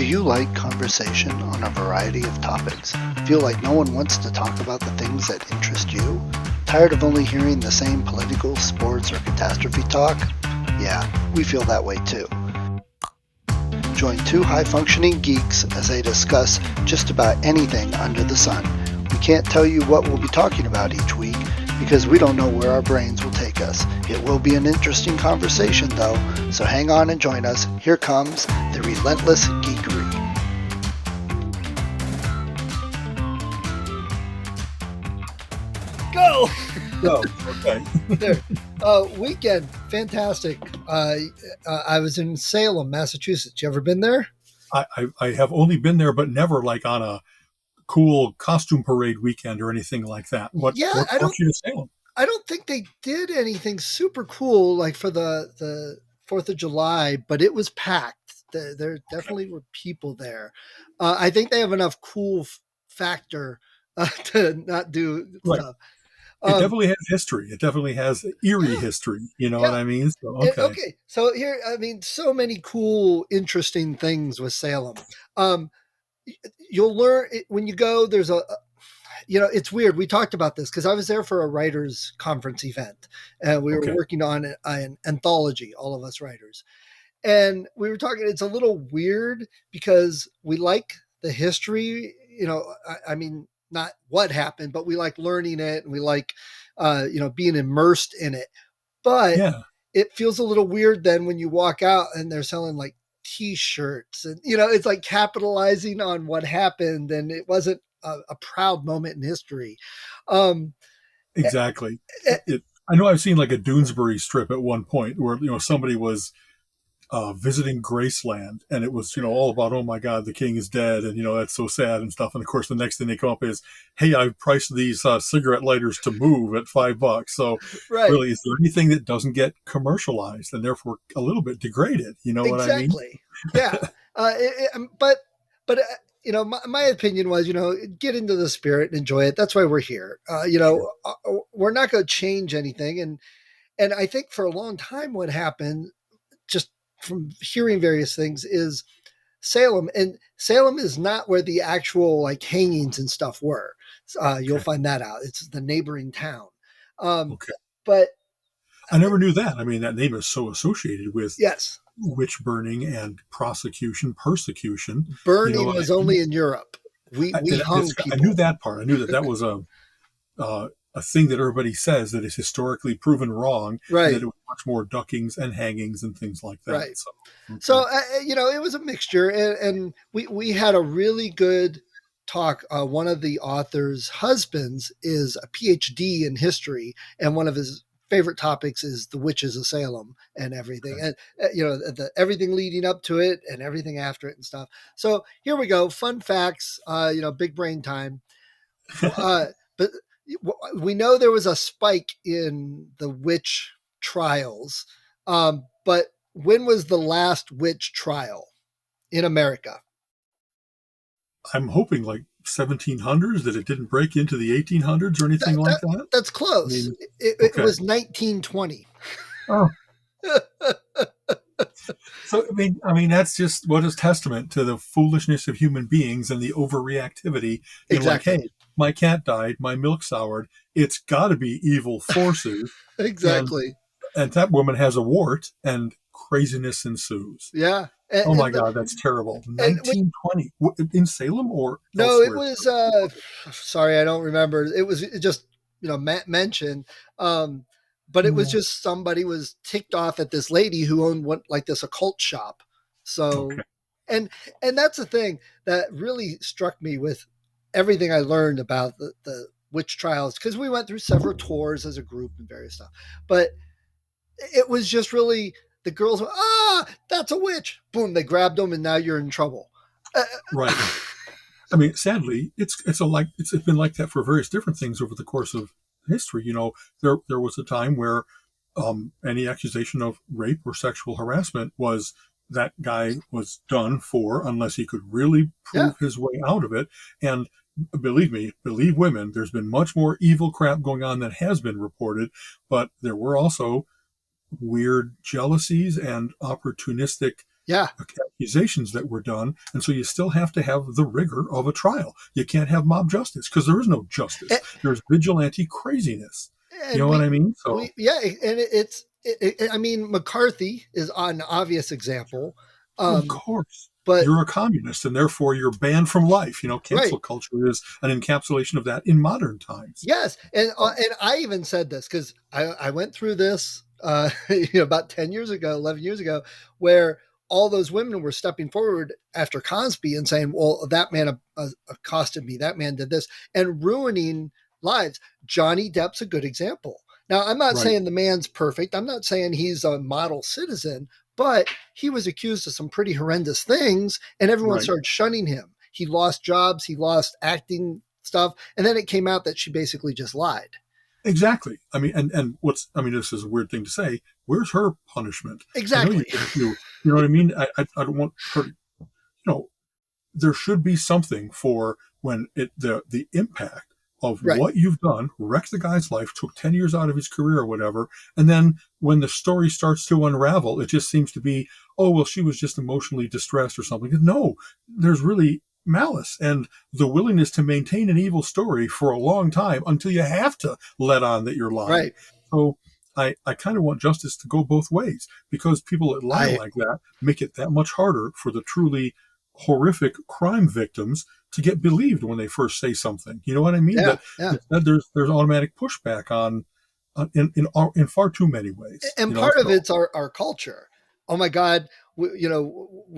Do you like conversation on a variety of topics? Feel like no one wants to talk about the things that interest you? Tired of only hearing the same political, sports, or catastrophe talk? Yeah, we feel that way too. Join two high-functioning geeks as they discuss just about anything under the sun. We can't tell you what we'll be talking about each week because we don't know where our brains will take us. It will be an interesting conversation though, so hang on and join us. Here comes the relentless Geekery. Go! Oh, okay. There. Weekend, fantastic. I was in Salem, Massachusetts. You ever been there? I have only been there, but never like on a cool costume parade weekend or anything like that. What Yeah, what brought you to Salem? I don't think they did anything super cool like for the 4th of July, but it was packed. There definitely were people there. I think they have enough cool factor to not do Right. stuff. It Um, definitely has history. It definitely has eerie yeah, history. You know what yeah. I mean? So, okay. Okay, so here, I mean, so many cool, interesting things with Salem. Um, you'll learn when you go. There's it's weird. We talked about this because I was there for a writers' conference event, and we were Okay. working on an anthology, all of us writers, and we were talking. It's a little weird because we like the history. I mean, not what happened, but we like learning it, and we like, being immersed in it. But Yeah. it feels a little weird then when you walk out and they're selling like t-shirts and it's like capitalizing on what happened and it wasn't a proud moment in history. Um, eh, Exactly. eh, I know I've seen like a Doonesbury strip at one point where somebody was visiting Graceland, and it was all about, oh my God, the king is dead, and that's so sad and stuff. And of course, the next thing they come up is, hey, I've priced these cigarette lighters to move at $5. So, right. really, is there anything that doesn't get commercialized and therefore a little bit degraded? You know what I mean? Exactly. Yeah. But my opinion was, get into the spirit and enjoy it. That's why we're here. Sure. We're not going to change anything. And I think for a long time, what happened just from hearing various things is Salem is not where the actual like hangings and stuff were. You'll Okay. find that out. It's the neighboring town. Um, Okay. but I never knew that. I mean, that name is so associated with yes, witch burning and prosecution, persecution. You know burning what I was mean? only in Europe. We hung I knew people. that part. I knew that was a thing that everybody says that is historically proven wrong, and that Right, it was much more duckings and hangings and things like that. right. So, So okay. it was a mixture, and we had a really good talk. One of the author's husbands is a PhD in history, and one of his favorite topics is the witches of Salem and everything, Okay. and everything leading up to it and everything after it and stuff. So here we go, fun facts. Big brain time. Uh, but we know there was a spike in the witch trials. But when was the last witch trial in America? I'm hoping like 1700s, that it didn't break into the 1800s or anything That, like that that. that's I close. mean, It okay. was 1920. Oh, so I mean, that's just what is testament to the foolishness of human beings and the overreactivity. Like, Exactly. hey, my cat died, my milk soured. It's got to be evil forces, and Exactly. that woman has a wart, and craziness ensues. Yeah. Oh my God, that's terrible. And when, 1920 in Salem or no, it elsewhere? was. Sorry, I don't remember. It was just mentioned. Um, but it was Yeah. just somebody was ticked off at this lady who owned what like this occult shop. Okay. So, and that's the thing that really struck me with everything I learned about the witch trials because we went through several tours as a group and various stuff. But it was just really the girls went, that's a witch. Boom, they grabbed them, and now you're in trouble. Right. I mean, sadly, it's been like that for various different things over the course of history. There was a time where any accusation of rape or sexual harassment was, that guy was done for unless he could really Yeah. prove his way out of it. And believe me, believe women, there's been much more evil crap going on that has been reported, but there were also weird jealousies and opportunistic Yeah. accusations that were done. And so you still have to have the rigor of a trial. You can't have mob justice because there is no justice. And, There's vigilante craziness. You and know what I mean? So, yeah, and I mean, McCarthy is an obvious example. of Um, course, but you're a communist and therefore you're banned from life. right. Cancel culture is an encapsulation of that in modern times. Yes, So, and I even said this because I went through this about 10 years ago, 11 years ago, where all those women were stepping forward after Cosby and saying, "Well, that man accosted me, that man did this," and ruining lives. Johnny Depp's a good example. Now, I'm not right, saying the man's perfect. I'm not saying he's a model citizen, but he was accused of some pretty horrendous things, and everyone right. started shunning him. He lost jobs. He lost acting stuff. And then it came out that she basically just lied. Exactly. I mean, I mean, this is a weird thing to say. Where's her punishment? I know Exactly. you know what I mean? I don't want her to, there should be something for when the impact of Right. what you've done wrecked the guy's life, took 10 years out of his career or whatever. And then when the story starts to unravel, it just seems to be, oh, well, she was just emotionally distressed or something. No, there's really malice and the willingness to maintain an evil story for a long time until you have to let on that you're lying. Right. So I kind of want justice to go both ways because people that lie I, like that make it that much harder for the truly horrific crime victims to get believed when they first say something. You know what I mean? yeah. That Yeah. there's automatic pushback in far too many ways. And part of So it's our culture. Oh my God. We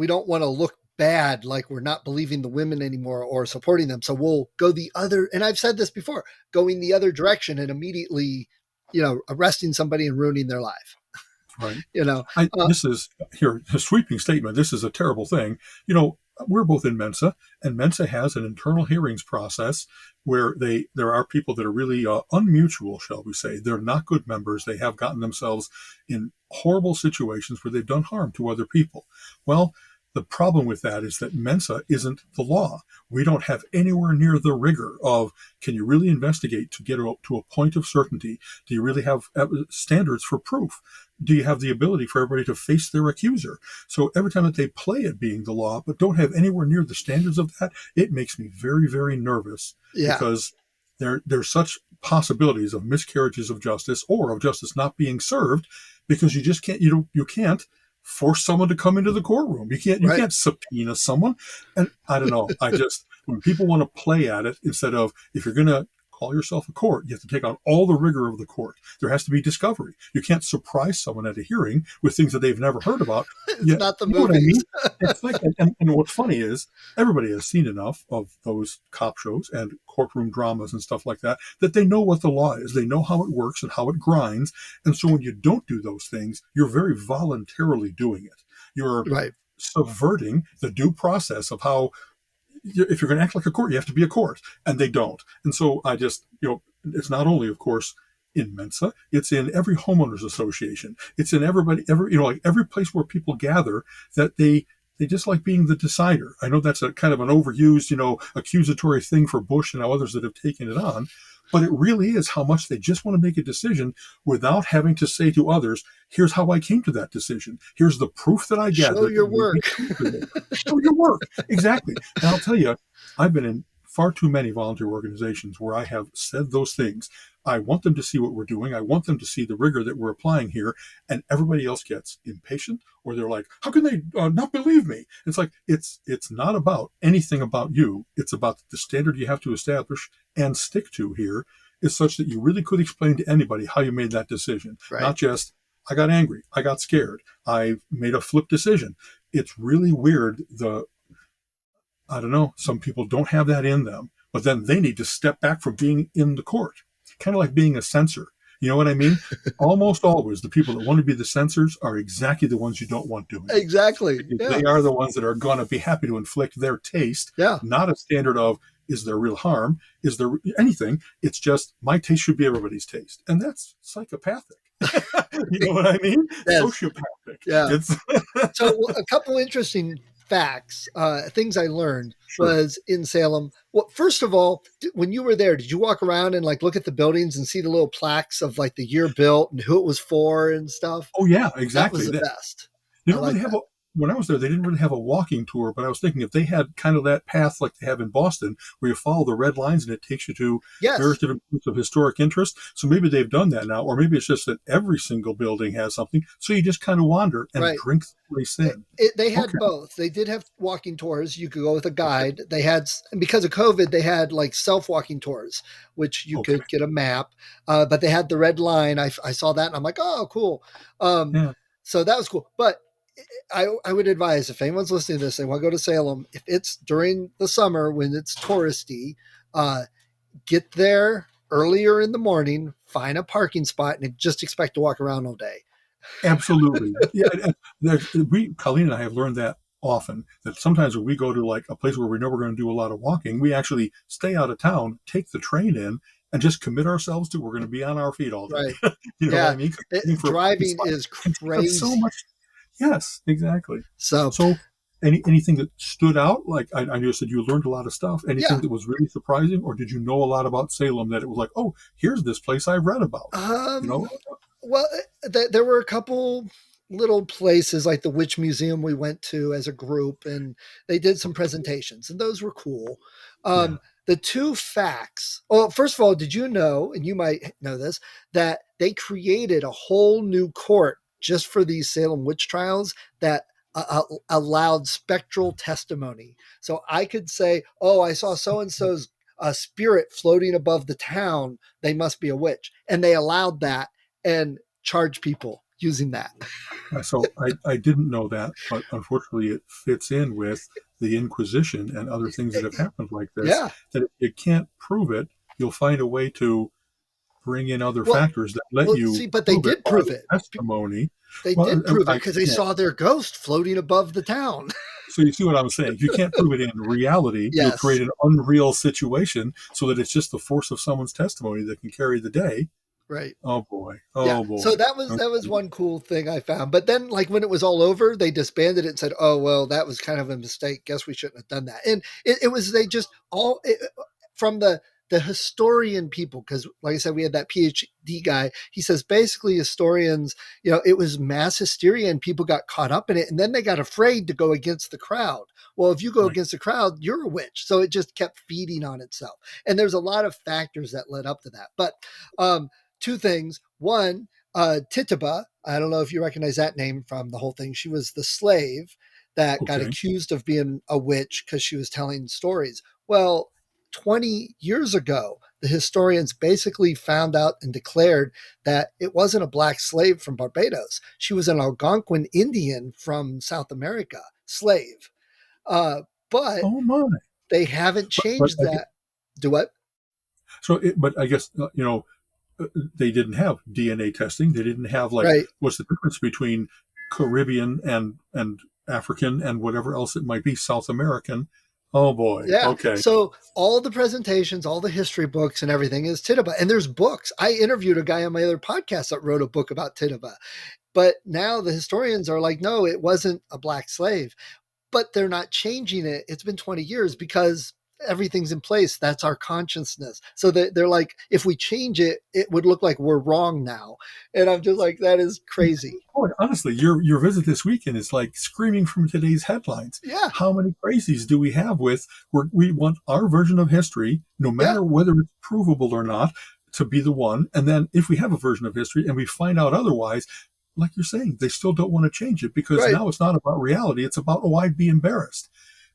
don't want to look bad like we're not believing the women anymore or supporting them. So we'll go the other, and I've said this before, going the other direction and immediately, arresting somebody and ruining their life. right. You know, This is here a sweeping statement. This is a terrible thing. We're both in Mensa, and Mensa has an internal hearings process where there are people that are really unmutual, shall we say. They're not good members. They have gotten themselves in horrible situations where they've done harm to other people. Well, the problem with that is that Mensa isn't the law. We don't have anywhere near the rigor of can you really investigate to get to a point of certainty? Do you really have standards for proof? Do you have the ability for everybody to face their accuser? So every time that they play it being the law, but don't have anywhere near the standards of that, it makes me very, very nervous yeah. because there's such possibilities of miscarriages of justice or of justice not being served because you just can't you can't force someone to come into the courtroom. You Right. can't subpoena someone. And I don't know. I just when people want to play at it instead of if you're gonna call yourself a court, you have to take on all the rigor of the court. There has to be discovery. You can't surprise someone at a hearing with things that they've never heard about. It's Yeah, not the you know what I movies. mean? It's like, and what's funny is everybody has seen enough of those cop shows and courtroom dramas and stuff like that that they know what the law is. They know how it works and how it grinds. And so when you don't do those things, you're very voluntarily doing it. You're Right. subverting the due process of how if you're going to act like a court, you have to be a court, and they don't. And so I just, it's not only, of course, in Mensa, it's in every homeowners association. It's in like every place where people gather that they just like being the decider. I know that's a kind of an overused, accusatory thing for Bush and now others that have taken it on, but it really is how much they just want to make a decision without having to say to others, here's how I came to that decision. Here's the proof that I Show gathered your that made me work. come to it. Show your work. Exactly. And I'll tell you, I've been in far too many volunteer organizations where I have said those things. I want them to see what we're doing. I want them to see the rigor that we're applying here. And everybody else gets impatient or they're like, how can they not believe me? It's like, it's not about anything about you. It's about the standard you have to establish and stick to here is such that you really could explain to anybody how you made that decision. Right. Not just, I got angry. I got scared. I made a flip decision. It's really weird. I don't know, some people don't have that in them, but then they need to step back from being in the court, kind of like being a censor. You know what I mean? Almost always the people that want to be the censors are exactly the ones you don't want doing it. Exactly. Because Yeah. they are the ones that are going to be happy to inflict their taste, Yeah. not a standard of, is there real harm? Is there anything? It's just my taste should be everybody's taste. And that's psychopathic. You know what I mean? Yes. Sociopathic. Yeah. It's So a couple interesting facts, things I learned sure. was in Salem. Well, first of all, when you were there, did you walk around and like look at the buildings and see the little plaques of like the year built and who it was for and stuff? Oh yeah, That was exactly. the That best. you I don't like really have that. when I was there, they didn't really have a walking tour, but I was thinking if they had kind of that path like they have in Boston, where you follow the red lines and it takes you to various Yes, different points of historic interest. So maybe they've done that now, or maybe it's just that every single building has something. So you just kind of wander and right. drink the place in. They Okay. had both. They did have walking tours. You could go with a Okay. guide. They had, and because of COVID, they had like self walking tours, which you Okay. could get a map. But they had the red line. I saw that and I'm like, oh, cool. Um, Yeah. so that was cool. But I would advise if anyone's listening to this, they want to go to Salem, if it's during the summer when it's touristy, uh, get there earlier in the morning, find a parking spot, and just expect to walk around all day. Absolutely. Yeah. Colleen and I have learned that often, that sometimes when we go to like a place where we know we're going to do a lot of walking, we actually stay out of town, take the train in, and just commit ourselves to we're going to be on our feet all day. Right. You know what Yeah. I mean? Waiting for a parking Driving spot is can take up so crazy. much. Yes, exactly. So, So, anything that stood out? Like I know you said you learned a lot of stuff. yeah. Anything that was really surprising, or did you know a lot about Salem that it was like, oh, here's this place I've read about? You Um, know? well, there were a couple little places like the Witch Museum we went to as a group, and they did some presentations, and those were cool. Yeah. The two facts. Well, first of all, did you know, and you might know this, that they created a whole new court just for these Salem witch trials that allowed spectral testimony. So I could say, "Oh, I saw so and so's a spirit floating above the town. They must be a witch," and they allowed that and charge people using that. So I didn't know that, but unfortunately, it fits in with the Inquisition and other things that have happened like this. Yeah. That if you can't prove it, you'll find a way to bring in other Well, factors that let well, you see, but they prove it did by prove it. testimony. They Well, did prove it because they yeah. saw their ghost floating above the town. So you see what I'm saying? If you can't prove it in reality, you'll Yes. create an unreal situation so that it's just the force of someone's testimony that can carry the day. Right. Oh boy! Yeah. Oh So boy! that was one cool thing I found. But then like when it was all over, they disbanded it and said, "Oh, well, that was kind of a mistake. Guess we shouldn't have done that." And it was they just all from the historian people, because like I said, we had that PhD guy. He says basically historians, it was mass hysteria and people got caught up in it, and then they got afraid to go against the crowd. Well, if you go Right. against the crowd, you're a witch. So it just kept feeding on itself. And there's a lot of factors that led up to that. But two things. One, Tituba, I don't know if you recognize that name from the whole thing. She was the slave that got Okay. accused of being a witch because she was telling stories. Well, 20 years ago, the historians basically found out and declared that it wasn't a black slave from Barbados. She was an Algonquin Indian from South America, slave. Uh, but Oh my! they haven't But changed that. Do what? but I guess they didn't have DNA testing. They didn't have like Right. what's the difference between Caribbean and African and whatever else it might be, South American. Oh boy. Yeah. Okay. So all the presentations, all the history books and everything is Tituba. And there's books. I interviewed a guy on my other podcast that wrote a book about Tituba. But now the historians are like, no, it wasn't a black slave. But they're not changing it. It's been 20 years because everything's in place. That's our consciousness. So they're like, if we change it, it would look like we're wrong now. And I'm just like, that is crazy. Boy, honestly, your visit this weekend is like screaming from today's headlines. Yeah. How many crazies do we have with where we want our version of history, no Yeah. matter whether it's provable or not, to be the one. And then if we have a version of history and we find out otherwise, like you're saying, they still don't want to change it because Right. now it's not about reality. It's about, oh, I'd be embarrassed.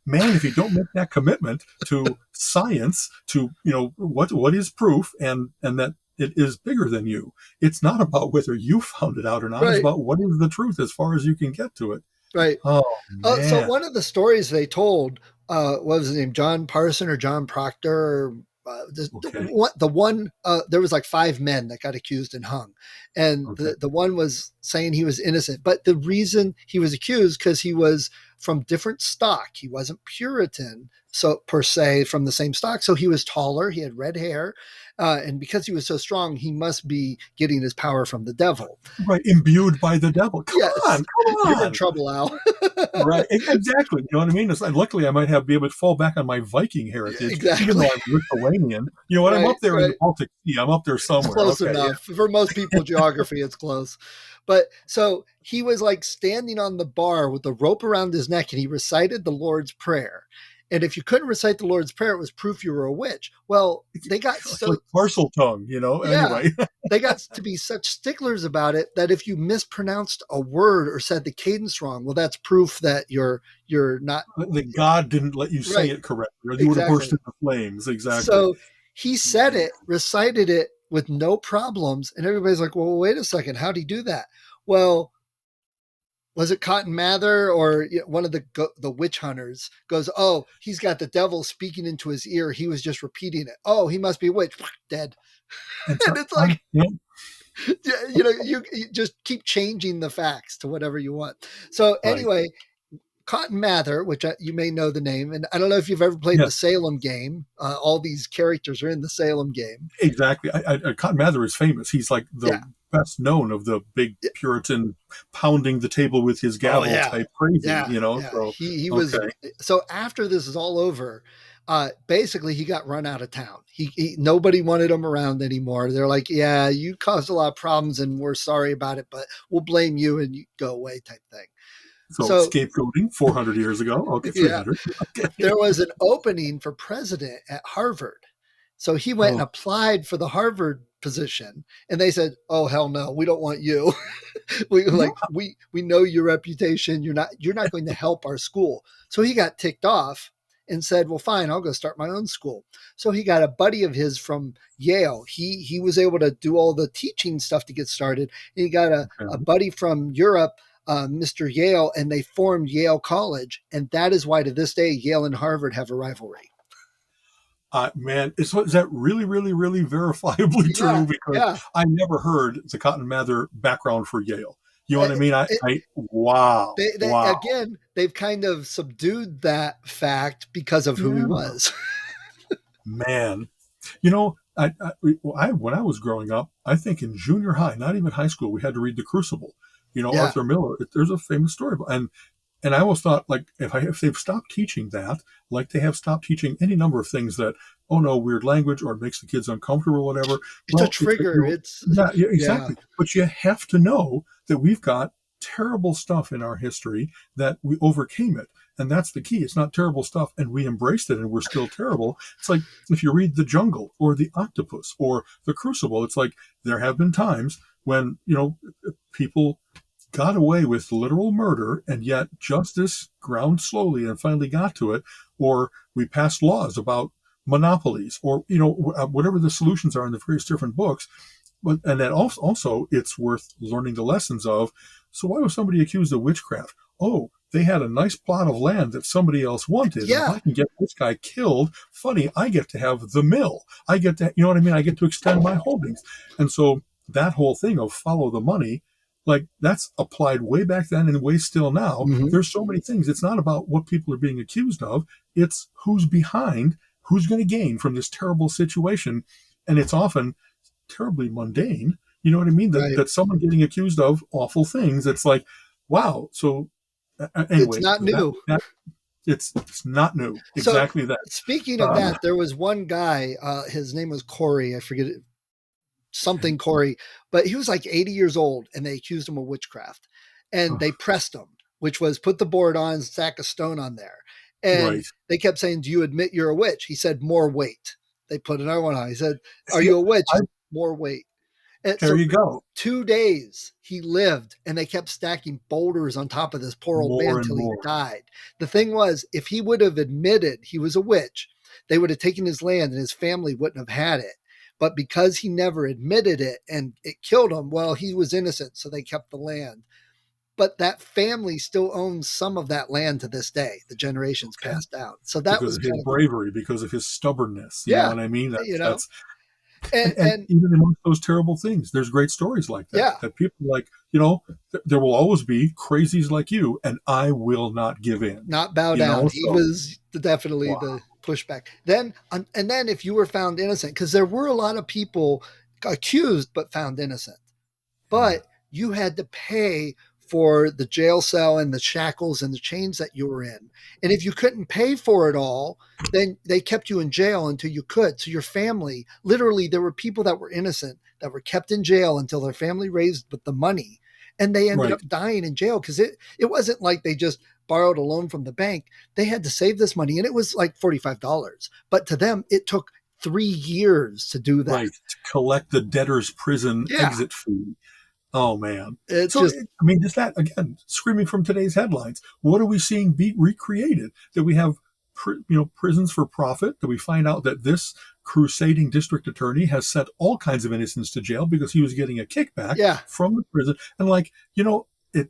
Man, if you don't make that commitment to science, to what is proof, and that it is bigger than you. It's not about whether you found it out or not. It's Right. about what is the truth as far as you can get to it. Right. Oh So man. one of the stories they told, what was his name? John Parson or John Proctor? Or, Okay. the one, there was like five men that got accused and hung, and Okay. the one was saying he was innocent. But the reason he was accused because he was from different stock. He wasn't Puritan, so per se from the same stock. So he was taller. He had red hair, and because he was so strong, he must be getting his power from the devil. Right. Imbued by the devil. Come Yes, on. Come you're in on. trouble, Al. Right. Exactly. You know what I mean? It's like, luckily, I might be able to fall back on my Viking heritage, even Exactly. though I'm Lithuanian. You know what? I'm Right. up there in the Right. Baltic Sea. I'm up there It's somewhere. close Okay. Yeah. enough. For most people, geography, it's close. But so he was like standing on the bar with the rope around his neck and he recited the Lord's Prayer. And if you couldn't recite the Lord's Prayer, it was proof you were a witch. Well, they got It's like so, parcel tongue, you know. yeah, Anyway, they got to be such sticklers about it that if you mispronounced a word or said the cadence wrong, well, that's proof that you're not that God didn't let you say right. it correctly, or you would have burst Exactly. into flames. Exactly. So he said it, recited it with no problems, and everybody's like, "Well, wait a second, how'd he do that?" Well, was it Cotton Mather or one of the witch hunters goes, "Oh, he's got the devil speaking into his ear. He was just repeating it. Oh, he must be a witch." Dead. And And so, it's like, you know, you just keep changing the facts to whatever you want. So right? anyway, Cotton Mather, which you may know the name, and I don't know if you've ever played the Yes, Salem game. All these characters are in the Salem game. exactly. Cotton Mather is famous. He's like Yeah. the best known of the big Puritan pounding the table with his Oh gavel yeah. type crazy, Yeah. you know. Yeah. So He was okay, so after this is all over, basically he got run out of town. Nobody wanted him around anymore. They're like, yeah, you caused a lot of problems and we're sorry about it, but we'll blame you and you go away type thing. so So scapegoating 400 years ago. Okay, yeah, 300. Okay. there was an opening for president at Harvard. So he went and Oh, applied for the Harvard position and they said, "Oh hell no, we don't want you." you know, We know your reputation. You're not going to help our school. So he got ticked off and said, "Well, fine, I'll go start my own school." So he got a buddy of his from Yale. He was able to do all the teaching stuff to get started. And he got a okay. buddy from Europe, Mr. Yale, and they formed Yale College. And that is why to this day Yale and Harvard have a rivalry. Man, is that really, really, really verifiably Yeah, true? Because yeah. I never heard the Cotton Mather background for Yale. You know Uh, what I mean? it, Wow, they wow, again, they've kind of subdued that fact because of who he yeah, was. man. You know, when I was growing up, I think in junior high, not even high school, we had to read The Crucible. You know, Yeah. Arthur Miller. There's a famous story about, and I always thought, like, if they've stopped teaching that, like they have stopped teaching any number of things that, oh no, weird language or it makes the kids uncomfortable or whatever. It's a Well, it's trigger. It's yeah, yeah, yeah. exactly. But you have to know that we've got terrible stuff in our history that we overcame it. And that's the key. It's not terrible stuff and we embraced it and we're still terrible. It's like if you read The Jungle or The Octopus or The Crucible, it's like there have been times when, people got away with literal murder and yet justice ground slowly and finally got to it, or we passed laws about monopolies, or whatever the solutions are in the various different books. But and then also it's worth learning the lessons of. So why was somebody accused of witchcraft? Oh, they had a nice plot of land that somebody else wanted, and if Yeah. I can get this guy killed, funny, I get to have the mill. I get to, you know what I mean? I get to extend my holdings, and so that whole thing of follow the money, like that's applied way back then and way still now. Hmm. There's so many things. It's not about what people are being accused of. It's who's behind, who's going to gain from this terrible situation, and it's often terribly mundane. You know what I mean? That Right. that someone getting accused of awful things. It's like, wow. So It's anyway, not new. that it's not new. So Exactly that. speaking of Uh, that, there was one guy. His name was Corey. I forget it, something Corey, but he was like 80 years old, and they accused him of witchcraft, and they pressed him, which was put the board on, stack a stone on there, and right. they kept saying, "Do you admit you're a witch?" He said, "More weight." They put another one on. He said, "Are See, you a witch?" He I, said, "More weight." And there so you for go. 2 days he lived, and they kept stacking boulders on top of this poor old More man and till he more. died. The thing was, if he would have admitted he was a witch, they would have taken his land and his family wouldn't have had it. But because he never admitted it and it killed him, well, he was innocent, so they kept the land. But that family still owns some of that land to this day. The generations Okay. passed down. So that Because was of his kind of cool. bravery, because of his stubbornness. You know Yeah. what I mean? You know, That's and and even amongst those terrible things, there's great stories like that. yeah, That people like, there will always be crazies like you, and I will not give in. not bow You down. know, He so was definitely wow. the pushback. Then, and then if you were found innocent, because there were a lot of people accused but found innocent, Hmm. but you had to pay for the jail cell and the shackles and the chains that you were in. And if you couldn't pay for it all, then they kept you in jail until you could. So your family, literally, there were people that were innocent that were kept in jail until their family raised with the money. and they ended Right. up dying in jail because it wasn't like they just borrowed a loan from the bank. They had to save this money, and it was like $45. But to them, it took 3 years to do that. Right. To collect the debtor's prison Yeah, exit fee. Oh man. it's So just I mean, is that again screaming from today's headlines? What are we seeing be recreated? That we have, prisons for profit? That we find out that this crusading district attorney has sent all kinds of innocents to jail because he was getting a kickback yeah, from the prison? And like,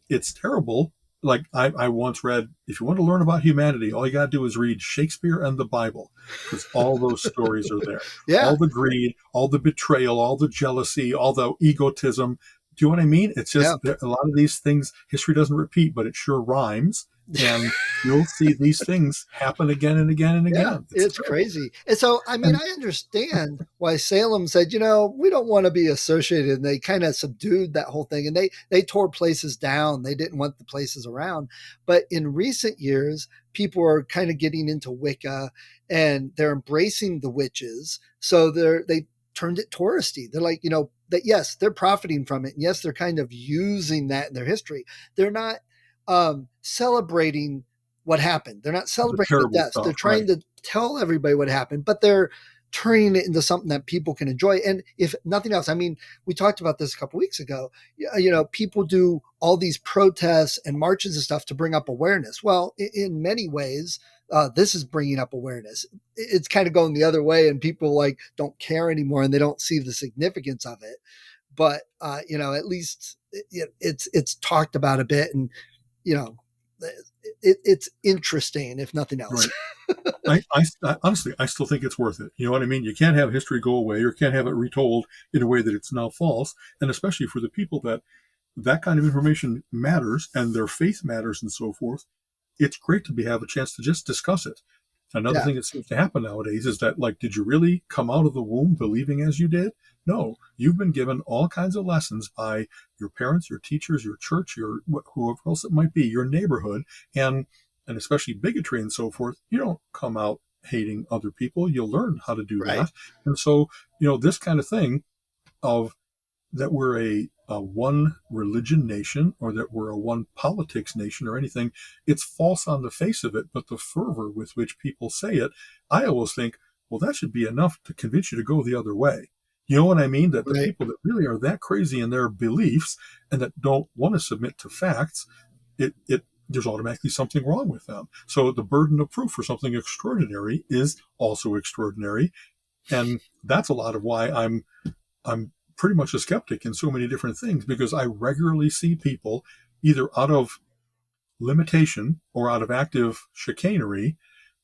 it's terrible. Like I once read, if you want to learn about humanity, all you got to do is read Shakespeare and the Bible, because all those stories are there. yeah, All the greed, all the betrayal, all the jealousy, all the egotism. Do you know what I mean? It's yeah. just a lot of these things history doesn't repeat, but it sure rhymes. And you'll see these things happen again and again and Yeah, again. It's it's terrible. crazy. And so, I mean, And I understand why Salem said, we don't want to be associated. And they kind of subdued that whole thing, and they tore places down. They didn't want the places around. But in recent years, people are kind of getting into Wicca, and they're embracing the witches. So they turned it touristy. They're like, that yes, they're profiting from it. And yes, they're kind of using that in their history. They're not celebrating what happened. They're not the celebrating the terrible deaths. They're stuff, trying right? to tell everybody what happened, but they're turning it into something that people can enjoy. And if nothing else, I mean, we talked about this a couple weeks ago. People do all these protests and marches and stuff to bring up awareness. Well, in many ways, this is bringing up awareness. It's kind of going the other way, and people like don't care anymore, and they don't see the significance of it. But at least it's talked about a bit, and you know, it's interesting if nothing else. Right. I honestly, I still think it's worth it. You know what I mean? You can't have history go away, or can't have it retold in a way that it's now false. And especially for the people that kind of information matters and their faith matters and so forth, it's great to have a chance to just discuss it. Another Yeah, thing that seems to happen nowadays is that, like, did you really come out of the womb believing as you did? No, you've been given all kinds of lessons by your parents, your teachers, your church, whoever else it might be, your neighborhood, and especially bigotry and so forth. You don't come out hating other people. You'll learn how to do right, that. And so, this kind of thing of that we're a one religion nation, or that we're a one politics nation or anything, it's false on the face of it. But the fervor with which people say it, I always think, well, that should be enough to convince you to go the other way. You know what I mean? That the right. people that really are that crazy in their beliefs and that don't want to submit to facts, it there's automatically something wrong with them. So the burden of proof for something extraordinary is also extraordinary. And that's a lot of why I'm pretty much a skeptic in so many different things, because I regularly see people either out of limitation or out of active chicanery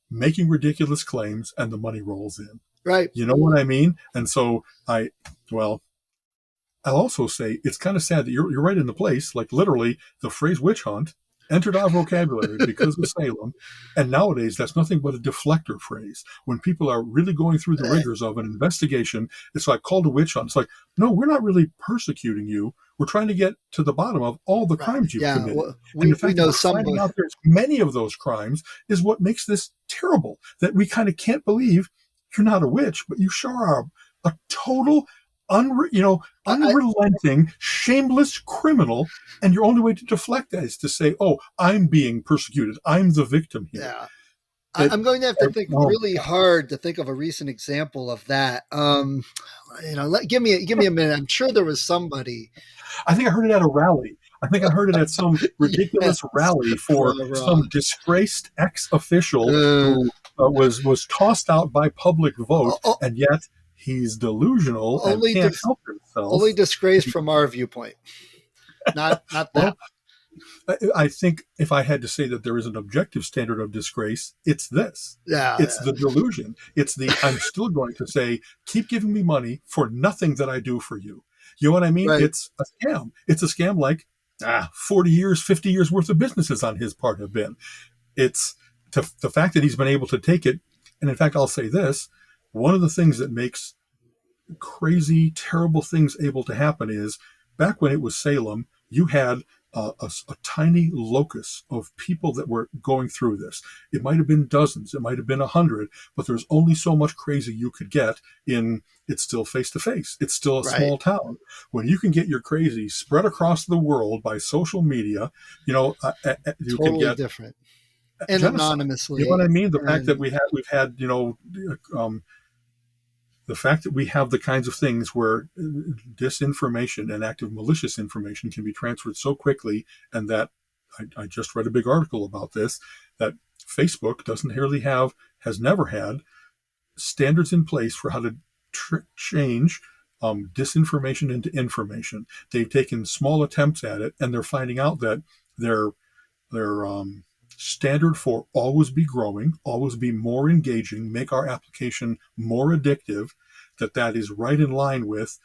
making ridiculous claims, and the money rolls in. Right. You know what I mean? And so well, I'll also say it's kind of sad that you're right in the place. Like, literally, the phrase witch hunt entered our vocabulary because of Salem. And nowadays, that's nothing but a deflector phrase. When people are really going through the rigors of an investigation, it's like called a witch hunt. It's like, no, we're not really persecuting you. We're trying to get to the bottom of all the Right. crimes you've Yeah. committed. Well, And the we fact that know we're finding out there's many of those crimes is what makes this terrible. That we kind of can't believe you're not a witch, but you sure are a total I, unrelenting, shameless criminal, and your only way to deflect that is to say, "Oh, I'm being persecuted. I'm the victim here." yeah. It, I'm going to have to think oh really God. hard to think of a recent example of that. Give me a minute. I'm sure there was somebody. I think I heard it at a rally. I think I heard it at some Yes, ridiculous rally for from some disgraced ex-official uh, who was tossed out by public vote, o- and yet he's delusional and only can't dis, help only himself. disgrace from our viewpoint. Not that. Well, I think if I had to say that there is an objective standard of disgrace, it's this. Yeah, It's the delusion. It's the I'm still going to say, keep giving me money for nothing that I do for you. You know what I mean? right. It's a scam. It's a scam like 40 years, 50 years worth of businesses on his part have been. It's the fact that he's been able to take it. And in fact, I'll say this, one of the things that makes crazy, terrible things able to happen is back when it was Salem, you had a tiny locus of people that were going through this. It might have been dozens, it might have been 100, but there's only so much crazy you could get in. It's still face to face. It's still a Right. small town. When you can get your crazy spread across the world by social media, you can Totally get different. And genocide. You know what I anonymously. mean? The fact that And we've had, the fact that we have the kinds of things where disinformation and active malicious information can be transferred so quickly, and that I just read a big article about this, that Facebook doesn't really has never had standards in place for how to change disinformation into information. They've taken small attempts at it, and they're finding out that their their standard for always be growing, always be more engaging, make our application more addictive, that is right in line with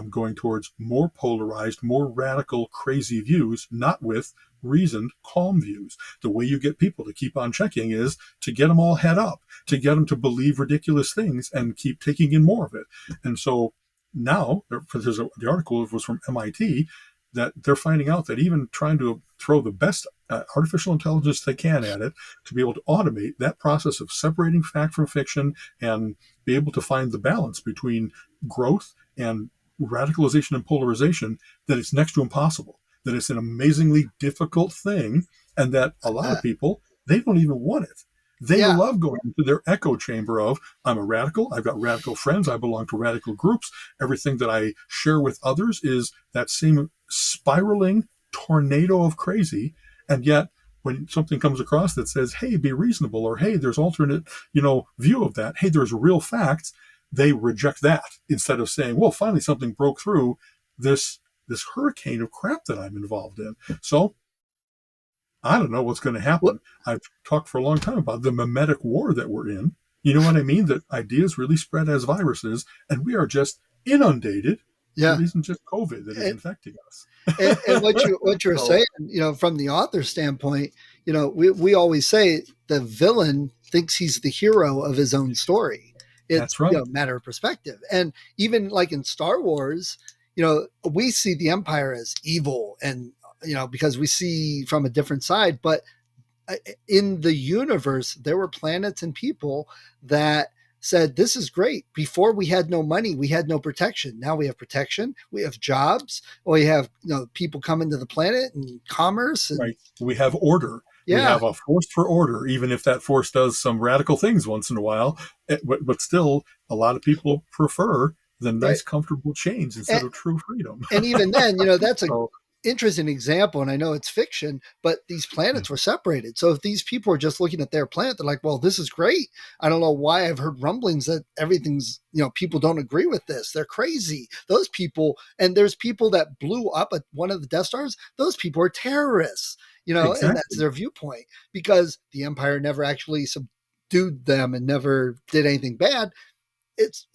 going towards more polarized, more radical, crazy views, not with reasoned, calm views. The way you get people to keep on checking is to get them all head up, to get them to believe ridiculous things and keep taking in more of it. And so now, the article was from MIT, that they're finding out that even trying to throw the best artificial intelligence they can at it to be able to automate that process of separating fact from fiction and be able to find the balance between growth and radicalization and polarization, that it's next to impossible, that it's an amazingly difficult thing, and that a lot of people, they don't even want it. They yeah, love going into their echo chamber of, I'm a radical, I've got radical friends, I belong to radical groups. Everything that I share with others is that same spiraling tornado of crazy. And yet, when something comes across that says, hey, be reasonable, or hey, there's alternate, view of that, hey, there's real facts, they reject that instead of saying, well, finally something broke through this hurricane of crap that I'm involved in. So I don't know what's going to what, happen. I've talked for a long time about the mimetic war that we're in. You know what I mean? That ideas really spread as viruses, and we are just inundated. yeah. It isn't just COVID that is And, infecting us. and what you're So saying, from the author standpoint, we always say the villain thinks he's the hero of his own story. It's that's right. a matter of perspective. And even like in Star Wars, we see the Empire as evil, and because we see from a different side. But in the universe, there were planets and people that said, this is great. Before, we had no money, we had no protection. Now we have protection, we have jobs, we have people coming to the planet and commerce, and Right. We have order. We yeah, have a force for order, even if that force does some radical things once in a while. But still, a lot of people prefer the right. nice, comfortable change instead And, of true freedom. and even then, that's a So, interesting example, and I know it's fiction, but these planets were separated. So if these people are just looking at their planet, they're like, well, this is great. I don't know why I've heard rumblings that everything's, people don't agree with this. They're crazy. Those people, and there's people that blew up at one of the Death Stars. Those people are terrorists, and that's exactly. their viewpoint, because the Empire never actually subdued them and never did anything bad. It's,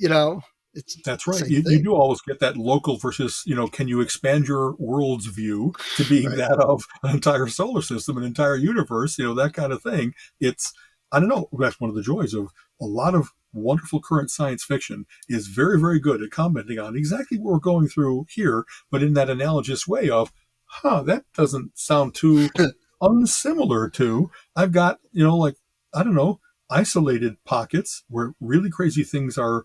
it's That's the right. same You thing. do always get that local versus, can you expand your world's view to being Right. that of an entire solar system, an entire universe, that kind of thing. It's, I don't know, that's one of the joys of a lot of wonderful current science fiction is very, very good at commenting on exactly what we're going through here, but in that analogous way of, that doesn't sound too unsimilar to, I've got, like, I don't know, isolated pockets where really crazy things are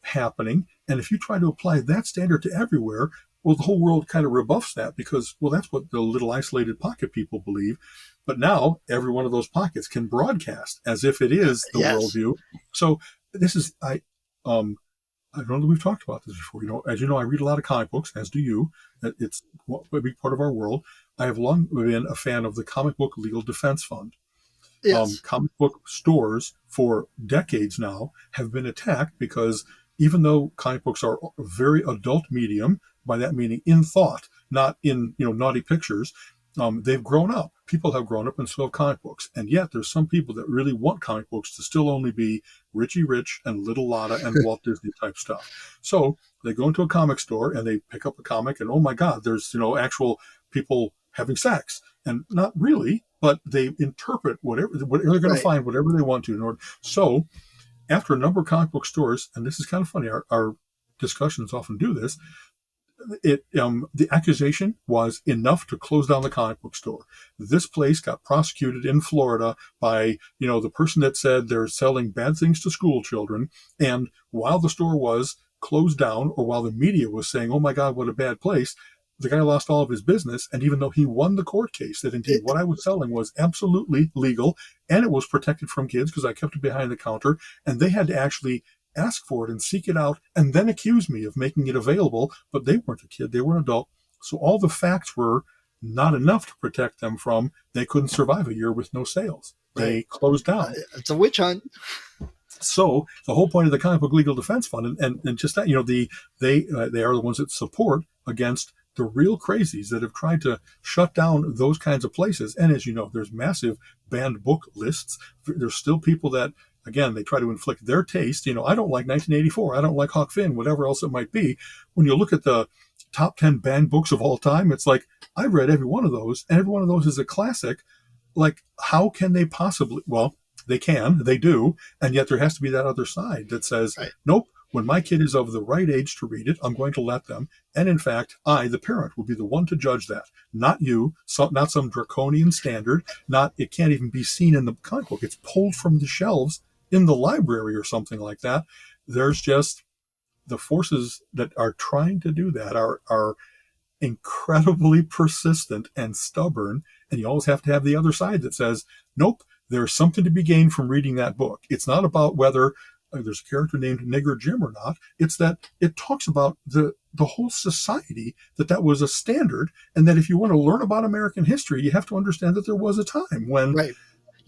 happening. And if you try to apply that standard to everywhere, well, the whole world kind of rebuffs that because, well, that's what the little isolated pocket people believe. But now every one of those pockets can broadcast as if it is the Yes. worldview. So this is, I don't know that we've talked about this before. As you know, I read a lot of comic books, as do you. It's a big part of our world. I have long been a fan of the Comic Book Legal Defense Fund. Yes. Comic book stores for decades now have been attacked because even though comic books are a very adult medium, by that meaning in thought, not in naughty pictures, they've grown up. People have grown up and still have comic books, and yet there's some people that really want comic books to still only be Richie Rich and Little Lotta and Walt Disney type stuff. So they go into a comic store and they pick up a comic, and oh my God, there's actual people having sex, and not really, but they interpret whatever they're going to Right. find, whatever they want to in order. So after a number of comic book stores, and this is kind of funny, our discussions often do this, The accusation was enough to close down the comic book store. This place got prosecuted in Florida by, the person that said they're selling bad things to school children. And while the store was closed down, or while the media was saying, oh my God, what a bad place, the guy lost all of his business. And even though he won the court case that indeed It, what I was selling was absolutely legal and it was protected from kids because I kept it behind the counter, and they had to actually ask for it and seek it out and then accuse me of making it available, but they weren't a kid, they were an adult. So all the facts were not enough to protect them from, they couldn't survive a year with no sales. right. They closed down. It's a witch hunt. So the whole point of the comic book legal defense fund, and just that, they are the ones that support against the real crazies that have tried to shut down those kinds of places. And as you know, there's massive banned book lists. There's still people that, again, they try to inflict their taste. I don't like 1984. I don't like Huck Finn, whatever else it might be. When you look at the top 10 banned books of all time, it's like, I've read every one of those, and every one of those is a classic. Like, how can they possibly? Well, they do, and yet there has to be that other side that says, Right. nope, when my kid is of the right age to read it, I'm going to let them. And in fact, I, the parent, will be the one to judge that, not you, not some draconian standard, not, it can't even be seen in the comic book. It's pulled from the shelves in the library or something like that. There's just the forces that are trying to do that are incredibly persistent and stubborn. And you always have to have the other side that says, nope, there's something to be gained from reading that book. It's not about whether there's a character named Nigger Jim or not. It's that it talks about the whole society, that was a standard, and that if you want to learn about American history, you have to understand that there was a time when Right.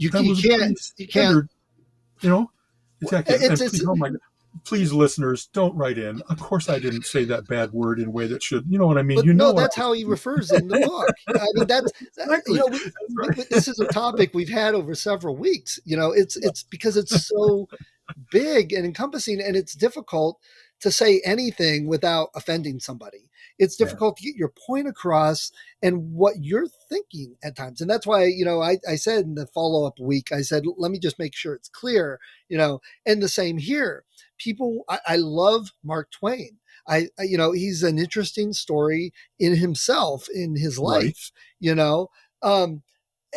that was a pretty You can't. standard, you know. Exactly. And It's please, oh my God, please, listeners, don't write in. Of course, I didn't say that bad word in a way that should. You know what I mean? But You know no, what I that's was how he refers in the book. I mean, exactly. this is a topic we've had over several weeks. It's because it's so big and encompassing, and it's difficult to say anything without offending somebody. It's Yeah. difficult to get your point across and what you're thinking at times. And that's why, I said in the follow-up week, I said, let me just make sure it's clear, and the same here. I love Mark Twain. He's an interesting story in himself, in his Right. life, um,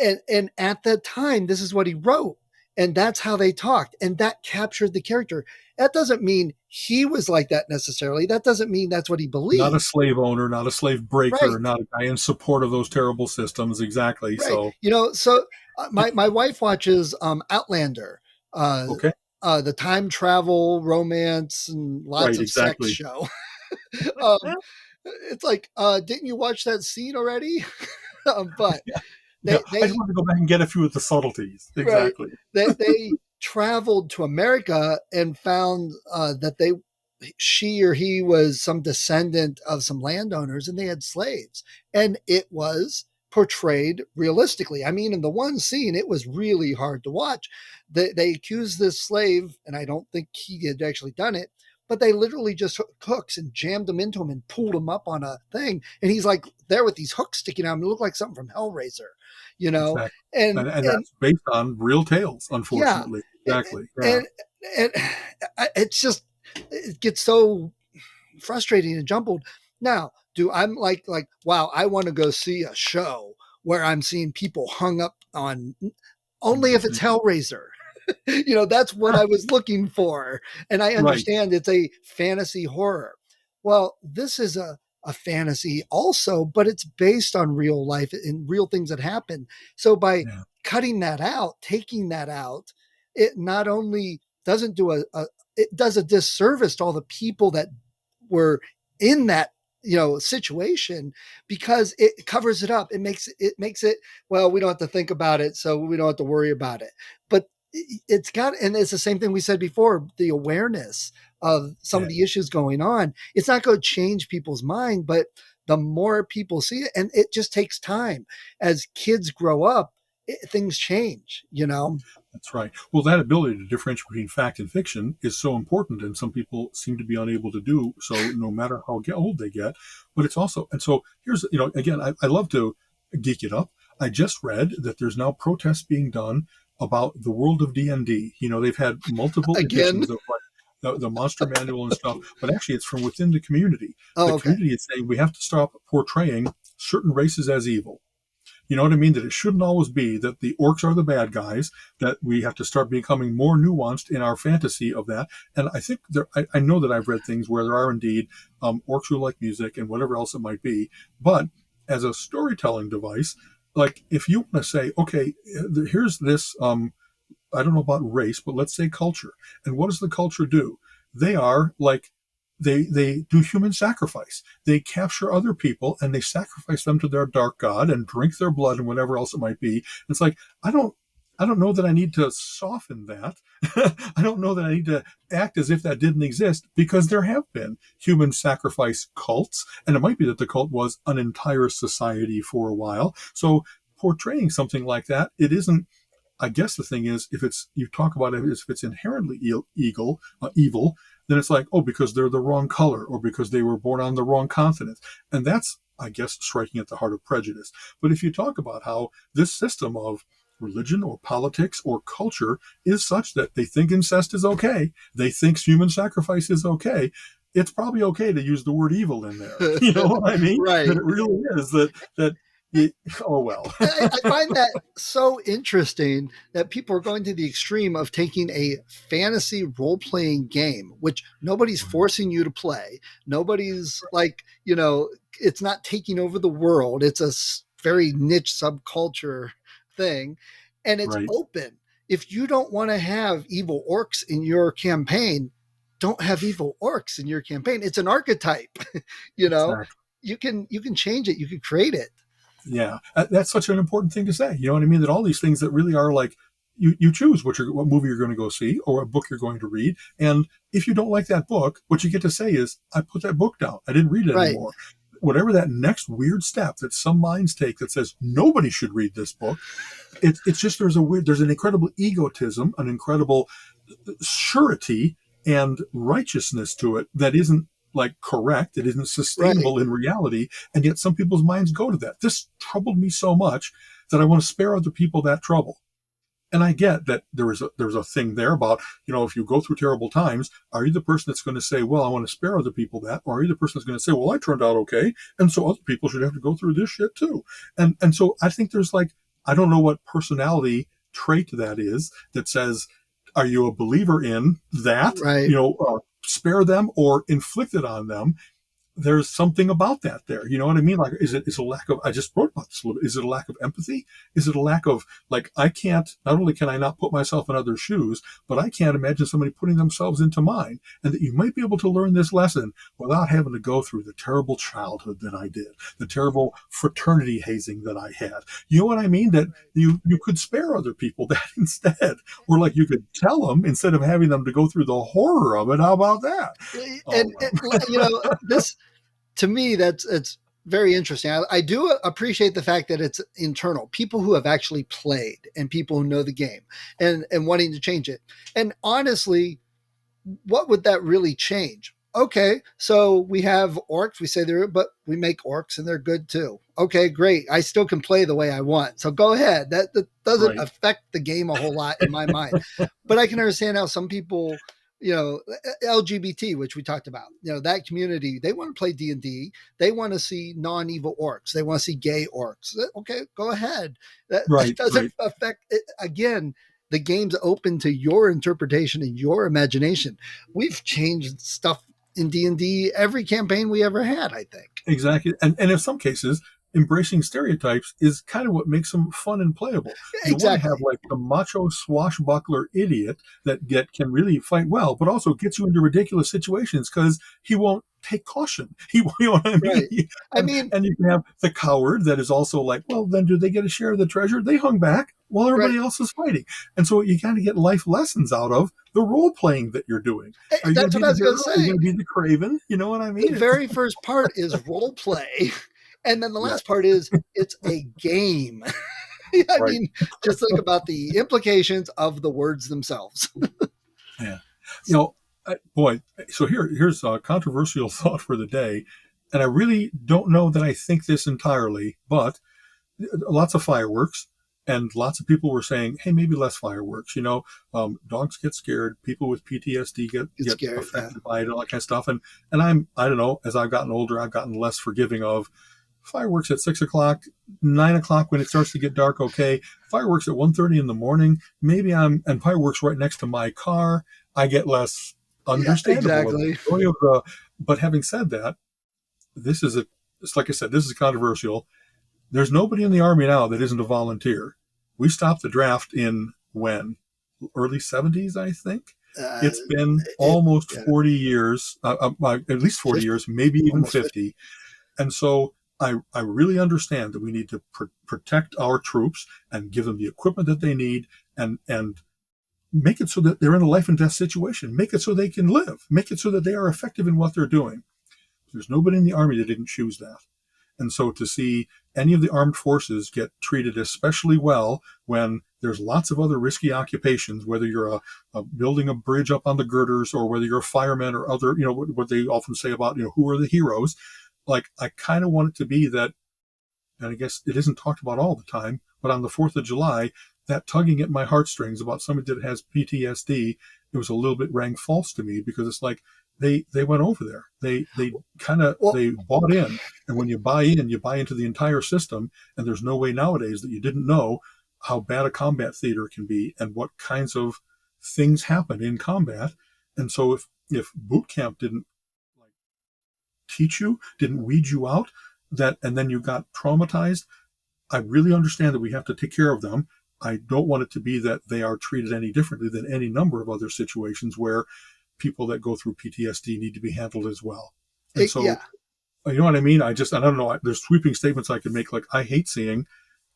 and at that time, this is what he wrote. And that's how they talked. And that captured the character. That doesn't mean he was like that necessarily. That doesn't mean that's what he Not a believed. slave owner, not a slave breaker, Right. not a guy in support of those terrible systems. Exactly. Right. So, So my wife watches Outlander, uh, okay. the time travel, romance, and lots Right. of sex Exactly. show. um, it's like, didn't you watch that scene already? But Yeah. I just they want to go back and get a few of the subtleties. right. Exactly. They traveled to America and found that she or he was some descendant of some landowners, and they had slaves, and it was portrayed realistically. I mean, in the one scene, it was really hard to watch. They accused this slave, and I don't think he had actually done it, but they literally just hooked hooks and jammed him into him and pulled him up on a thing, and he's like there with these hooks sticking out. It looked like something from Hellraiser, you know. Exactly. and And and that's based on real tales, yeah, unfortunately. Exactly. Yeah. and and it's just, it gets so frustrating and jumbled. Now, do I'm like, wow, I want to go see a show where I'm seeing people hung up on, only if it's Hellraiser. That's what I was looking for. And I Right. understand it's a fantasy horror. Well, this is a fantasy also, but it's based on real life and real things that happen. So by Yeah. cutting that out, taking that out, it not only doesn't do it does a disservice to all the people that were in that situation, because it covers it up. It makes it, well, we don't have to think about it, so we don't have to worry about it. But it's got, and it's the same thing we said before, the awareness of some Yeah. of the issues going on. It's not going to change people's mind, but the more people see it, and it just takes time as kids grow up, things change. That's right. Well, that ability to differentiate between fact and fiction is so important, and some people seem to be unable to do so, no matter how old they get. But it's also, and so here's, again, I love to geek it up. I just read that there's now protests being done about the world of D&D. They've had multiple Again. editions of, like, the monster manual and stuff, but actually it's from within the community. The Oh, okay. community is saying we have to stop portraying certain races as evil. You know what I mean? That it shouldn't always be that the orcs are the bad guys, that we have to start becoming more nuanced in our fantasy of that. And I think I know that I've read things where there are indeed orcs who like music and whatever else it might be. But as a storytelling device, like if you want to say, okay, here's this, I don't know about race, but let's say culture. And what does the culture do? They are like, they do human sacrifice. They capture other people and they sacrifice them to their dark god and drink their blood and whatever else it might be. It's like, I don't know that I need to soften that. I don't know that I need to act as if that didn't exist, because there have been human sacrifice cults. And it might be that the cult was an entire society for a while. So portraying something like that, it isn't, I guess the thing is, if it's, you talk about it as if it's inherently evil, then it's like, oh, because they're the wrong color or because they were born on the wrong continent. And that's, I guess, striking at the heart of prejudice. But if you talk about how this system of religion or politics or culture is such that they think incest is okay, they think human sacrifice is okay, it's probably okay to use the word evil in there. You know what I mean? Right. That it really is that it, oh well. I find that so interesting that people are going to the extreme of taking a fantasy role playing game, which nobody's forcing you to play. Nobody's like, it's not taking over the world. It's a very niche subculture thing, and it's Right. open. If you don't want to have evil orcs in your campaign, don't have evil orcs in your campaign. It's an archetype. you know, Exactly. you can change it. You can create it. Yeah, that's such an important thing to say. You know what I mean? That all these things that really are like, you choose what movie you're going to go see or what book you're going to read. And if you don't like that book, what you get to say is, I put that book down. I didn't read it Right. anymore. Whatever that next weird step that some minds take that says nobody should read this book, it's just there's an incredible egotism, an incredible surety and righteousness to it that isn't like correct. It isn't sustainable in reality. And yet some people's minds go to that. This troubled me so much that I want to spare other people that trouble. And I get that there's a thing there about, if you go through terrible times, are you the person that's going to say, well, I want to spare other people that? Or are you the person that's going to say, well, I turned out okay, and so other people should have to go through this shit too? And so I think there's like, I don't know what personality trait that is that says, are you a believer in that, Right. Spare them or inflict it on them? There's something about that there. You know what I mean? Like, is it a lack of, I just wrote about this a little bit. Is it a lack of empathy? Is it a lack of, like, not only can I not put myself in others' shoes, but I can't imagine somebody putting themselves into mine, and that you might be able to learn this lesson without having to go through the terrible childhood that I did, the terrible fraternity hazing that I had. You know what I mean? That you could spare other people that instead, or like you could tell them instead of having them to go through the horror of it. How about that? And this, to me, it's very interesting. I do appreciate the fact that it's internal. People who have actually played and people who know the game and wanting to change it. And honestly, what would that really change? Okay, so we have orcs. We say but we make orcs and they're good too. Okay, great. I still can play the way I want. So go ahead. That doesn't Right. affect the game a whole lot in my mind. But I can understand how some people, LGBT, which we talked about, that community, they want to play D&D. They want to see non-evil orcs. They want to see gay orcs. Okay, go ahead. That Right. doesn't affect it. Again, the game's open to your interpretation and your imagination. We've changed stuff in D&D every campaign we ever had, I think. Exactly. And in some cases, embracing stereotypes is kind of what makes them fun and playable. You want to Exactly. have like the macho swashbuckler idiot that can really fight well, but also gets you into ridiculous situations because he won't take caution. You know what I mean? Right. I mean, And you can have the coward that is also like, well, then do they get a share of the treasure? They hung back while everybody right. else is fighting. And so you kind of get life lessons out of the role playing that you're doing. Are you going That's to be what I the was hero? going to Are you say. going to be the craven? You know what I mean? The very first part is role play. And then the Yeah. last part is it's a game. I Right. mean, just think about the implications of the words themselves. Yeah. Boy, so here's a controversial thought for the day. And I really don't know that I think this entirely, but lots of fireworks. and lots of people were saying, hey, maybe less fireworks. Dogs get scared, people with PTSD Get get scared. Yeah. affected by it, all that kind of stuff. And I don't know, as I've gotten older, I've gotten less forgiving of fireworks at 6 o'clock, 9 o'clock when it starts to get dark. Okay, fireworks at 1:30 in the morning. Maybe and fireworks right next to my car. I get less Yeah, understandable of the exactly. joy of the. But having said that, it's like I said, this is controversial. There's nobody in the Army now that isn't a volunteer. We stopped the draft in when? Early 70s, I think. Uh, It's been it, almost yeah, 40 years, at least 40 50, years, maybe even almost 50. 50. And so I really understand that we need to protect our troops and give them the equipment that they need, and make it so that they're in a life and death situation. Make it so they can live. Make it so that they are effective in what they're doing. There's nobody in the Army that didn't choose that. And so to see any of the armed forces get treated especially well when there's lots of other risky occupations, whether you're building a bridge up on the girders or whether you're a fireman or other, what they often say about, who are the heroes. Like, I kind of want it to be that, and I guess it isn't talked about all the time, but on the 4th of July, that tugging at my heartstrings about somebody that has PTSD, it was a little bit rang false to me, because it's like they went over there. They kind of Well, they bought in, and when you buy in, you buy into the entire system. And there's no way nowadays that you didn't know how bad a combat theater can be and what kinds of things happen in combat. And so if boot camp didn't like teach you, didn't weed you out, that and then you got traumatized, I really understand that we have to take care of them. I don't want it to be that they are treated any differently than any number of other situations where people that go through PTSD need to be handled as well. And so, yeah, you know what I mean? I don't know. There's sweeping statements I could make. Like, I hate seeing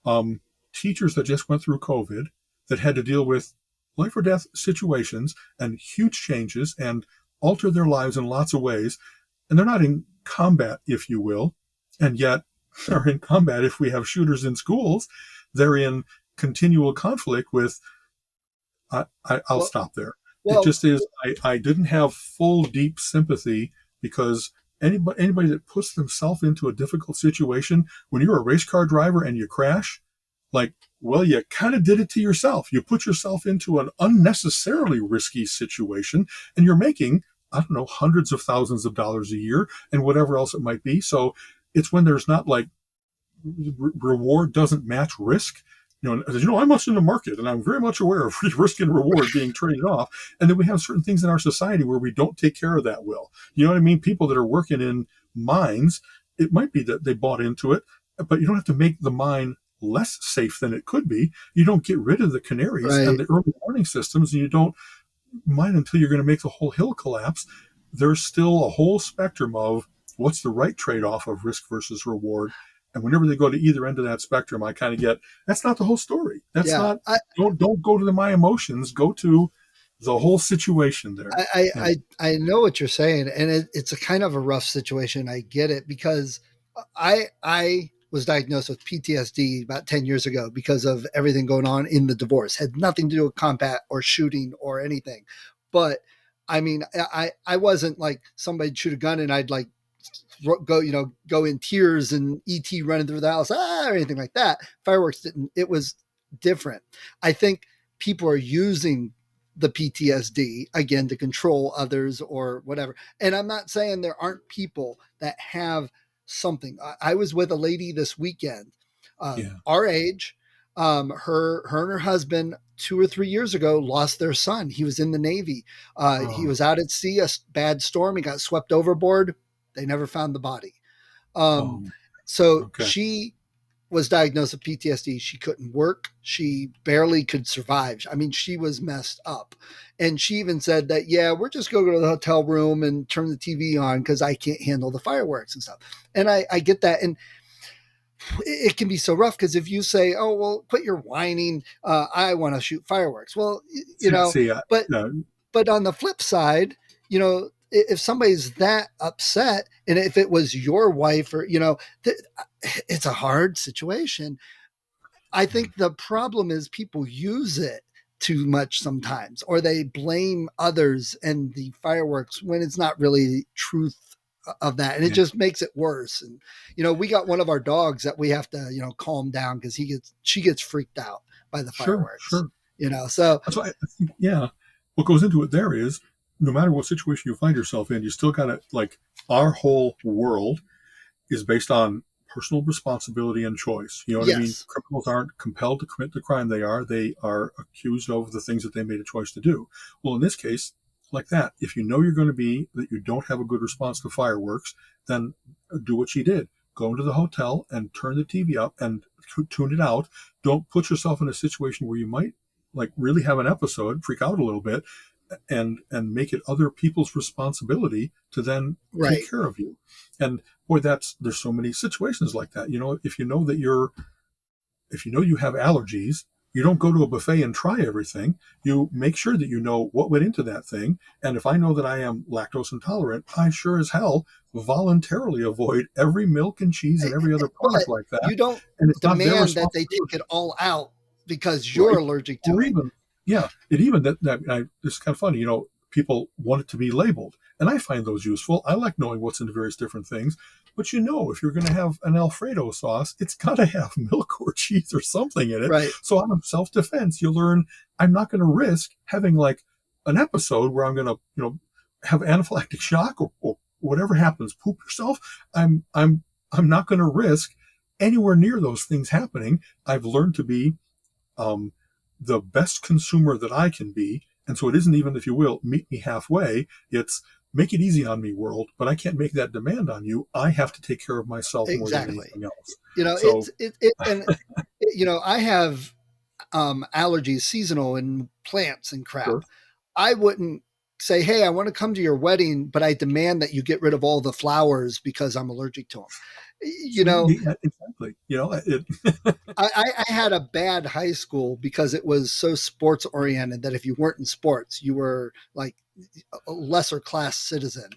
um, teachers that just went through COVID that had to deal with life or death situations and huge changes and alter their lives in lots of ways. And they're not in combat, if you will. And yet they're in combat if we have shooters in schools. They're in continual conflict with. I'll well, stop there. It well, just is. I didn't have full, deep sympathy, because anybody that puts themselves into a difficult situation, when you're a race car driver and you crash, like, well, you kind of did it to yourself. You put yourself into an unnecessarily risky situation, and you're making, I don't know, hundreds of thousands of dollars a year and whatever else it might be. So it's when there's not like reward doesn't match risk. I'm much in the market, and I'm very much aware of risk and reward being traded off. And then we have certain things in our society where we don't take care of that well. You know what I mean? People that are working in mines, it might be that they bought into it, but you don't have to make the mine less safe than it could be. You don't get rid of the canaries and right. the early warning systems, and you don't mine until you're going to make the whole hill collapse. There's still a whole spectrum of what's the right trade-off of risk versus reward. And whenever they go to either end of that spectrum, I kind of get, that's not the whole story. That's Yeah, not, don't go to my emotions. Go to the whole situation there. I, I, And I know what you're saying, and it's a kind of a rough situation. I get it, because I was diagnosed with PTSD about 10 years ago because of everything going on in the divorce. Had nothing to do with combat or shooting or anything. But I mean, I wasn't like somebody'd shoot a gun and I'd like go in tears and ET running through the house, or anything like that. Fireworks didn't. It was different. I think people are using the PTSD again to control others or whatever. And I'm not saying there aren't people that have something. I was with a lady this weekend, yeah. our age. Her and her husband 2 or 3 years ago lost their son. He was in the Navy. He Oh, was out at sea, a bad storm. He got swept overboard. They never found the body. Um, oh, so okay. she was diagnosed with PTSD. She couldn't work. She barely could survive. I mean, she was messed up. And she even said that, yeah, we're just going to go to the hotel room and turn the TV on because I can't handle the fireworks and stuff. And I get that. And it can be so rough because if you say, oh, well, quit your whining, I want to shoot fireworks. Well, See, but uh, but on the flip side, if somebody's that upset, and if it was your wife or, it's a hard situation. I think the problem is people use it too much sometimes, or they blame others and the fireworks when it's not really truth of that, and it just makes it worse. And we got one of our dogs that we have to calm down because she gets freaked out by the fireworks. Sure. So So I think, yeah, what goes into it there is no matter what situation you find yourself in, you still got to, like, our whole world is based on personal responsibility and choice. You know what I mean? yes, Criminals aren't compelled to commit the crime they are accused of the things that they made a choice to do. Well, in this case, like that, if you know you're going to be, that you don't have a good response to fireworks, then do what she did. Go into the hotel and turn the TV up and tune it out. Don't put yourself in a situation where you might, like, really have an episode, freak out a little bit, and make it other people's responsibility to then right, take care of you. And boy, there's so many situations like that. If you know that if you know you have allergies, you don't go to a buffet and try everything. You make sure that you know what went into that thing. And if I know that I am lactose intolerant, I sure as hell voluntarily avoid every milk and cheese and every other but product like that. you don't And it's not their demand that they take responsibility, it all out because you're right? allergic to Or it. even, yeah, it even it's kind of funny, people want it to be labeled. And I find those useful. I like knowing what's in the various different things. But if you're going to have an Alfredo sauce, it's got to have milk or cheese or something in it. Right. So out of self-defense, you learn I'm not going to risk having, like, an episode where I'm going to, have anaphylactic shock or whatever happens, poop yourself. I'm not going to risk anywhere near those things happening. I've learned to be the best consumer that I can be. And so it isn't even, if you will, meet me halfway. It's make it easy on me, world, but I can't make that demand on you. I have to take care of myself more than Exactly. anything else. So, I have allergies, seasonal, and plants and crap. sure. I wouldn't say, "Hey, I want to come to your wedding, but I demand that you get rid of all the flowers because I'm allergic to them." Yeah, exactly. I had a bad high school because it was so sports oriented that if you weren't in sports, you were like a lesser class citizen.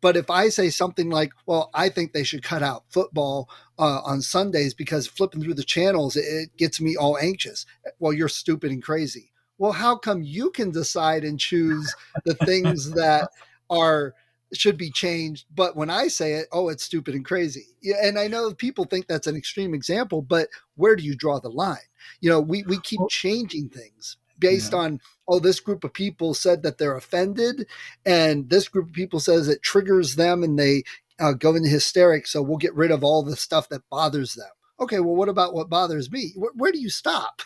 But if I say something like, well, I think they should cut out football on Sundays because flipping through the channels, it gets me all anxious. Well, you're stupid and crazy. Well, how come you can decide and choose the things that are should be changed, but when I say it, oh, it's stupid and crazy. Yeah, and I know people think that's an extreme example, but where do you draw the line? We keep Well, changing things based yeah. on, oh, this group of people said that they're offended, and this group of people says it triggers them and they go into hysterics, so we'll get rid of all the stuff that bothers them. Okay, well, what about what bothers me? Where do you stop?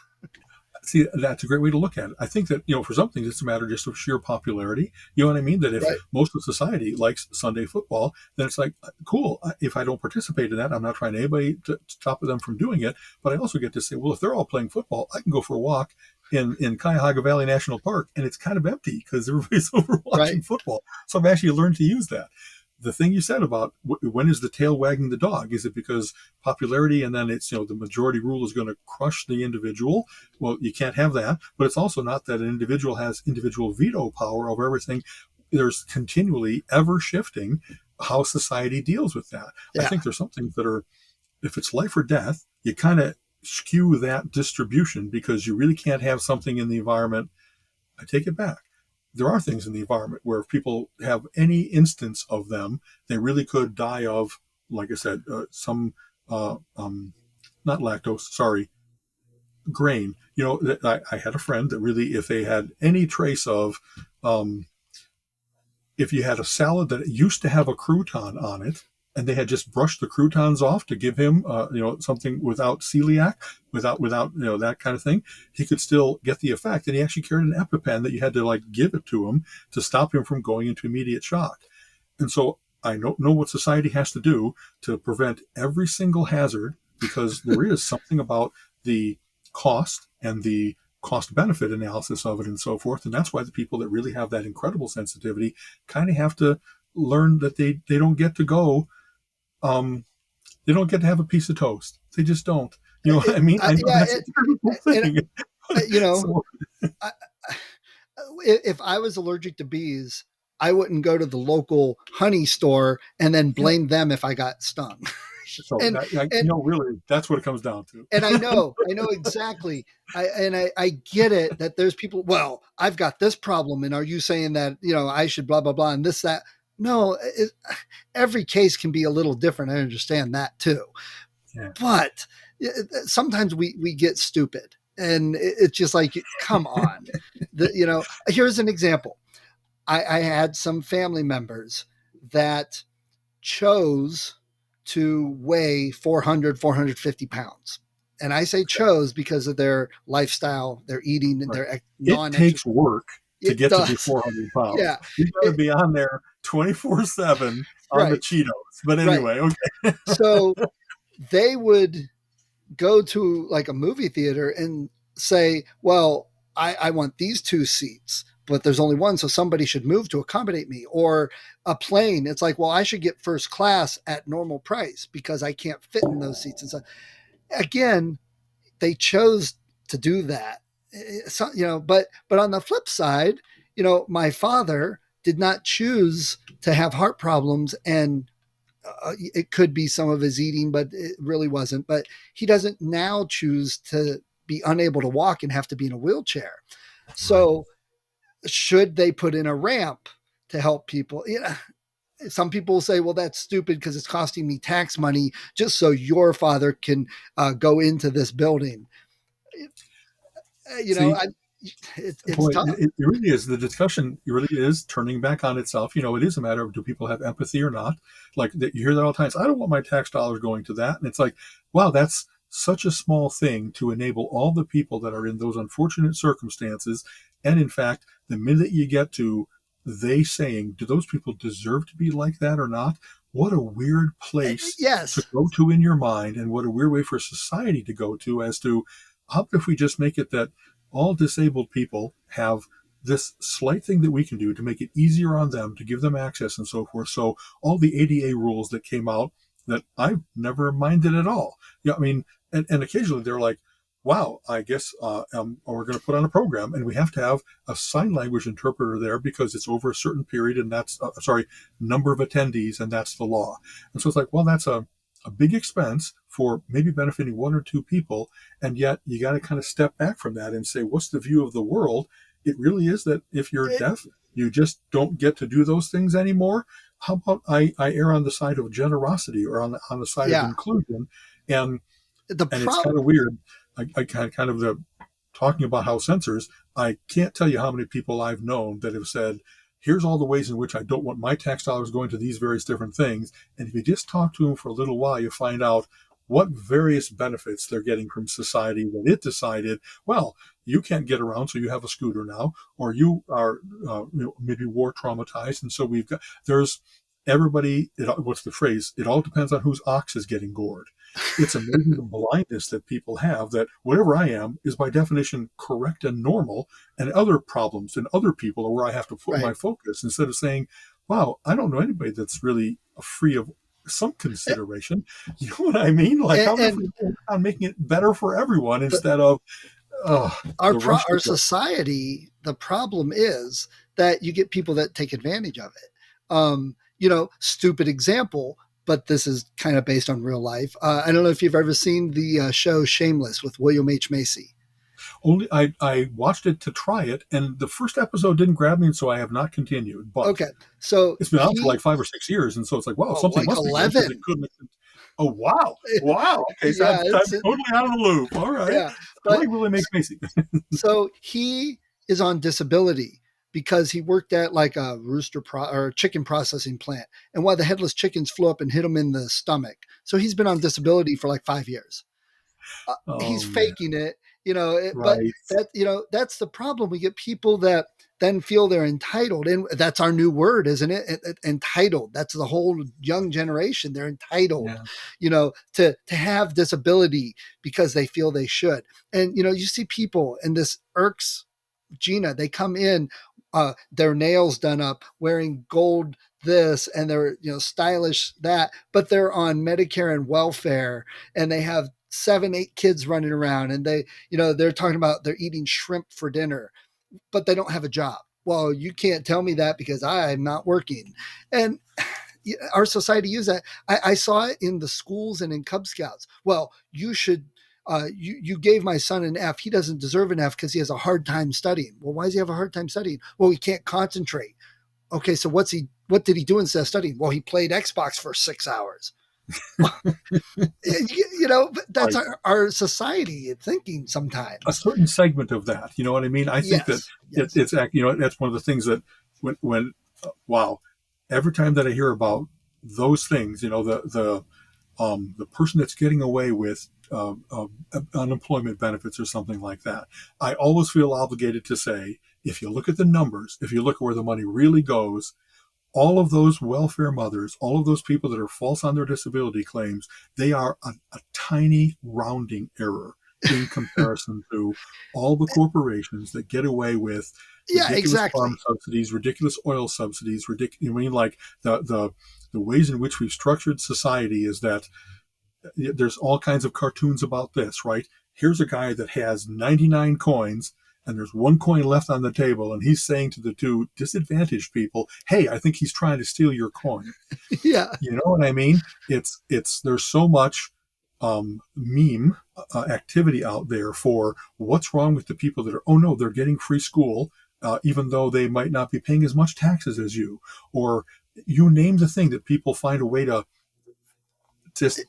See, that's a great way to look at it. I think that, for some things, it's a matter just of sheer popularity. You know what I mean? That if Right, most of society likes Sunday football, then it's like, cool. If I don't participate in that, I'm not trying anybody to stop them from doing it. But I also get to say, well, if they're all playing football, I can go for a walk in Cuyahoga Valley National Park, and it's kind of empty because everybody's over right, watching football. So I've actually learned to use that. The thing you said about when is the tail wagging the dog? Is it because popularity and then it's, the majority rule is going to crush the individual? Well, you can't have that. But it's also not that an individual has individual veto power over everything. There's continually ever shifting how society deals with that. I yeah, think there's some things that are, if it's life or death, you kind of skew that distribution because you really can't have something in the environment. I take it back. There are things in the environment where if people have any instance of them, they really could die of, like I said, some, not lactose, sorry, grain. I had a friend that really, if they had any trace of, um, if you had a salad that used to have a crouton on it, and they had just brushed the croutons off to give him, something without celiac, without that kind of thing, he could still get the effect. And he actually carried an EpiPen that you had to, like, give it to him to stop him from going into immediate shock. And so I don't know what society has to do to prevent every single hazard, because there is something about the cost and the cost benefit analysis of it and so forth. And that's why the people that really have that incredible sensitivity kind of have to learn that they don't get to go, they don't get to have a piece of toast. They just don't. You know what I mean? I know yeah, that's a terrible and thing. you know, So, I, if I was allergic to bees, I wouldn't go to the local honey store and then yeah. blame them if I got stung. So and and really, that's what it comes down to. and I know exactly. I get it that there's people. Well, I've got this problem, and are you saying that I should blah blah blah and this that? no, every case can be a little different. I understand that too. Yeah. But sometimes we get stupid, and it's just like, come on. Here's an example. I had some family members that chose to weigh 450 pounds. And I say chose because of their lifestyle, their eating, and Right. their It non-exercise. takes work to It get to be does. 400 Yeah. pounds. You got to It, be on there 24/7 on the right. Cheetos. But Right. anyway, okay. So they would go to like a movie theater and say, well, I want these two seats, but there's only one, so somebody should move to accommodate me. Or a plane, it's like, well, I should get first class at normal price because I can't fit in those seats. And so again, they chose to do that. So, but on the flip side, my father did not choose to have heart problems, and it could be some of his eating, but it really wasn't. But he doesn't now choose to be unable to walk and have to be in a wheelchair. Right. So should they put in a ramp to help people? Some people will say, well, that's stupid because it's costing me tax money just so your father can go into this building. You know, See, I, it's boy, tough. it really is. The discussion really is turning back on itself. It is a matter of, do people have empathy or not? Like that, you hear that all the times. I don't want my tax dollars going to that. And it's like, wow, that's such a small thing to enable all the people that are in those unfortunate circumstances. And in fact, the minute you get to they saying, do those people deserve to be like that or not? What a weird place to Yes. go to in your mind, and what a weird way for society to go to, as to how if we just make it that all disabled people have this slight thing that we can do to make it easier on them, to give them access and so forth. So all the ADA rules that came out that I've never minded at all. Yeah, I mean, and occasionally they're like, wow, I guess we're going to put on a program and we have to have a sign language interpreter there because it's over a certain period, and that's, number of attendees, and that's the law. And so it's like, well, that's a big expense for maybe benefiting one or two people. And yet you got to kind of step back from that and say, what's the view of the world? It really is that if you're It, deaf, you just don't get to do those things anymore. How about I err on the side of generosity, or on the side of yeah. inclusion? And The and it's problem, kind of weird. I kind of the talking about house censors. I can't tell you how many people I've known that have said, here's all the ways in which I don't want my tax dollars going to these various different things. And if you just talk to them for a little while, you find out what various benefits they're getting from society that it decided, well, you can't get around, so you have a scooter now, or you are maybe war traumatized. And so there's everybody, what's the phrase? It all depends on whose ox is getting gored. It's amazing the blindness that people have, that whatever I am is by definition correct and normal, and other problems and other people are where I have to put right. my focus, instead of saying, wow, I don't know anybody that's really free of some consideration. You know what I mean? Like, how if And we work on making it better for everyone the, instead of the rush to our go. society, the problem is that you get people that take advantage of it. Stupid example, but this is kind of based on real life. I don't know if you've ever seen the show Shameless with William H. Macy. Only I watched it to try it, and the first episode didn't grab me, and so I have not continued. But Okay, so it's been out for like 5 or 6 years, and so it's like, wow, something like must be good because it 11. couldn't. Oh, wow, wow. Okay, so Yeah, I'm it's totally out of the loop. All right, yeah, I but like Willie Makes Macy. so he is on disability because he worked at like a or chicken processing plant, and one of the headless chickens flew up and hit him in the stomach. So he's been on disability for like 5 years. Oh He's man, faking it, but right? that's the problem. We get people that then feel they're entitled, and that's our new word, isn't it? Entitled. That's the whole young generation. They're entitled, Yeah. to have disability because they feel they should. And you see people, and this irks Gina. They come in, their nails done up, wearing gold this, and they're stylish that, but they're on Medicare and welfare, and they have 7, 8 kids running around, and they're talking about they're eating shrimp for dinner, but they don't have a job. Well, you can't tell me that because I'm not working. And our society use that. I saw it in the schools and in Cub Scouts. Well, you should. You gave my son an F. He doesn't deserve an F because he has a hard time studying. Well, why does he have a hard time studying? Well, he can't concentrate. Okay, so what did he do instead of studying? Well, he played Xbox for 6 hours. That's Right. our society thinking A sometimes. certain segment of that. You know what I mean? I think that Yes, yes. that's one of the things that when wow, every time that I hear about those things, the person that's getting away with unemployment benefits or something like that, I always feel obligated to say, if you look at the numbers, if you look at where the money really goes, all of those welfare mothers, all of those people that are false on their disability claims, they are a tiny rounding error in comparison to all the corporations that get away with Yeah, ridiculous farm exactly. subsidies, ridiculous oil subsidies, ridiculous. I mean, like the ways in which we've structured society is that there's all kinds of cartoons about this, right? Here's a guy that has 99 coins and there's one coin left on the table, and he's saying to the two disadvantaged people, "Hey, I think he's trying to steal your coin." Yeah. You know what I mean? It's there's so much meme activity out there for what's wrong with the people that are, oh no, they're getting free school, even though they might not be paying as much taxes as you, or you name the thing that people find a way to just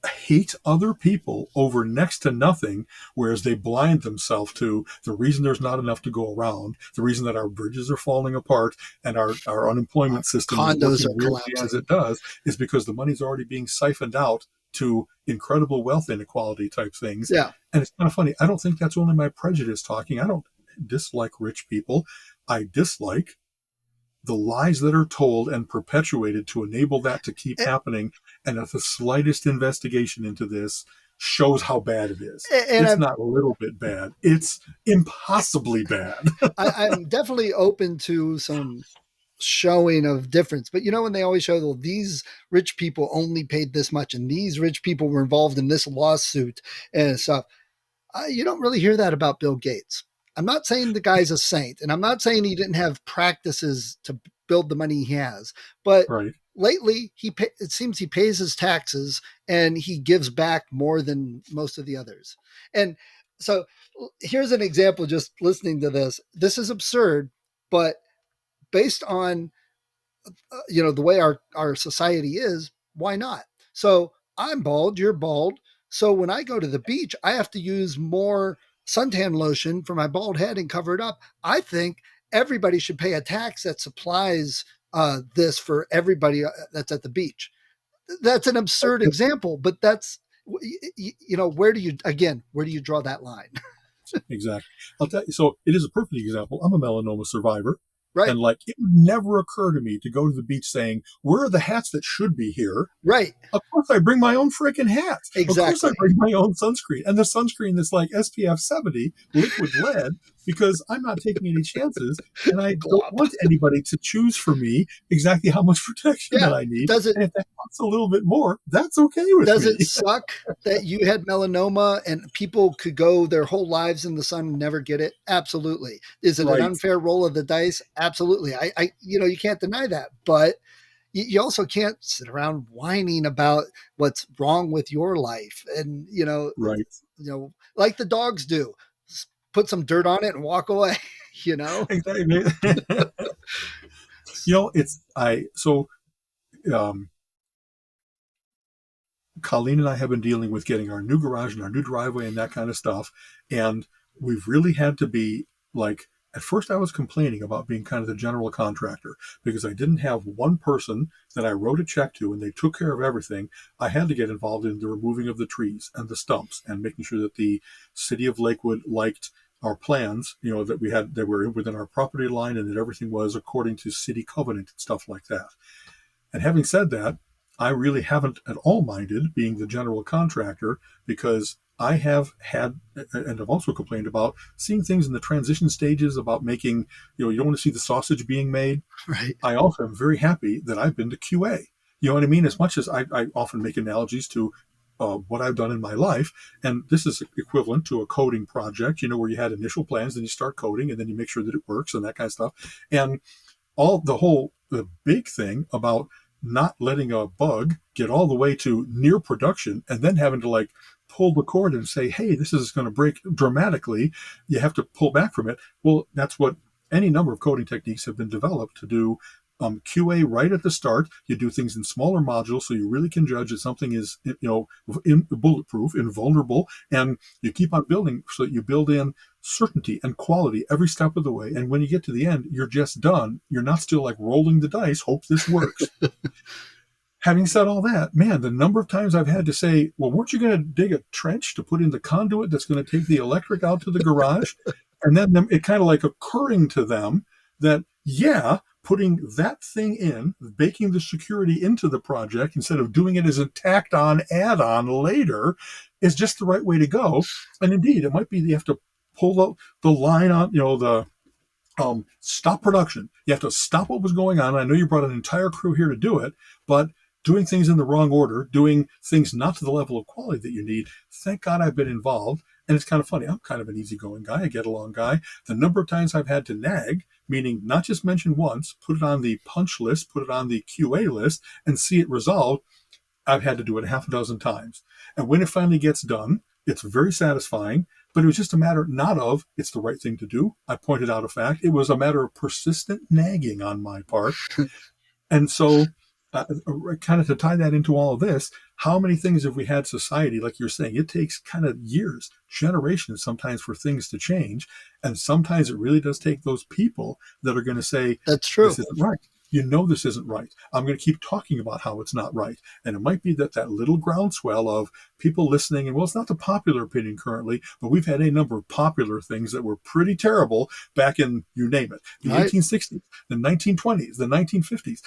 hate other people over next to nothing, whereas they blind themselves to the reason there's not enough to go around, the reason that our bridges are falling apart and our Our unemployment system is condos working are weirdly as collapsing. it does, is because the money's already being siphoned out to incredible wealth inequality type things. Yeah. And it's kind of funny. I don't think that's only my prejudice talking. I don't dislike rich people. I dislike the lies that are told and perpetuated to enable that to keep happening. And if the slightest investigation into this shows how bad it is, And it's not a little bit bad, it's impossibly bad. I'm definitely open to some showing of difference. But when they always show, well, these rich people only paid this much, and these rich people were involved in this lawsuit and stuff. You don't really hear that about Bill Gates. I'm not saying the guy's a saint, and I'm not saying he didn't have practices to build the money he has, but Right. lately it seems he pays his taxes and he gives back more than most of the others. And so here's an example. Just listening to this is absurd, but based on the way our society is, why not? So I'm bald, you're bald. So when I go to the beach, I have to use more suntan lotion for my bald head and cover it up. I think everybody should pay a tax that supplies this for everybody that's at the beach. That's an absurd example, but that's where do you draw that line? Exactly. I'll tell you. So it is a perfect example. I'm a melanoma survivor. Right, And like, it would never occur to me to go to the beach saying, where are the hats that should be here? right, Of course, I bring my own freaking hats. Of course, I exactly. bring my own sunscreen, and the sunscreen that's like SPF 70 liquid lead, because I'm not taking any chances, and I don't Glop. want anybody to choose for me exactly how much protection that Yeah. I need. Does it And if that costs a little bit more, that's okay with Does it me. suck that you had melanoma and people could go their whole lives in the sun and never get it? Absolutely. Is it an Right, unfair roll of the dice? Absolutely. You can't deny that, but you also can't sit around whining about what's wrong with your life. And, right. like the dogs do, put some dirt on it and walk away, you know? Exactly. It's I so um Colleen and I have been dealing with getting our new garage and our new driveway and that kind of stuff. And we've really had to be like, at first I was complaining about being kind of the general contractor because I didn't have one person that I wrote a check to and they took care of everything. I had to get involved in the removing of the trees and the stumps and making sure that the city of Lakewood liked our plans, that we had, that were within our property line and that everything was according to city covenant and stuff like that. And having said that, I really haven't at all minded being the general contractor because I have had, and I've also complained about seeing things in the transition stages about making, you don't want to see the sausage being made. Right. I also am very happy that I've been to QA. You know what I mean? As much as I often make analogies to what I've done in my life, and this is equivalent to a coding project, where you had initial plans, then you start coding, and then you make sure that it works and that kind of stuff. And the big thing about not letting a bug get all the way to near production and then having to like pull the cord and say, hey, this is going to break dramatically. You have to pull back from it. Well, that's what any number of coding techniques have been developed to do QA right at the start. You do things in smaller modules so you really can judge that something is, bulletproof, invulnerable, and you keep on building so that you build in certainty and quality every step of the way. And when you get to the end, you're just done. You're not still like rolling the dice, hope this works. Having said all that, man, the number of times I've had to say, well, weren't you going to dig a trench to put in the conduit that's going to take the electric out to the garage? And then it kind of like occurring to them that, yeah, putting that thing in, baking the security into the project instead of doing it as a tacked on add on later is just the right way to go. And indeed, it might be you have to pull the line on, the stop production. You have to stop what was going on. I know you brought an entire crew here to do it, but doing things in the wrong order, doing things not to the level of quality that you need. Thank God I've been involved. And it's kind of funny. I'm kind of an easygoing guy, a get along guy. The number of times I've had to nag, meaning not just mention once, put it on the punch list, put it on the QA list, and see it resolved, I've had to do it half a dozen times. And when it finally gets done, it's very satisfying. But it was just a matter not of it's the right thing to do. I pointed out a fact. It was a matter of persistent nagging on my part. And so, kind of to tie that into all of this, how many things have we had society, like you're saying, it takes kind of years, generations sometimes for things to change. And sometimes it really does take those people that are going to say, That's true. this isn't right. This isn't right. I'm going to keep talking about how it's not right. And it might be that little groundswell of people listening. And well, it's not the popular opinion currently, but we've had a number of popular things that were pretty terrible back in, you name it, the Right. 1860s, the 1920s, the 1950s,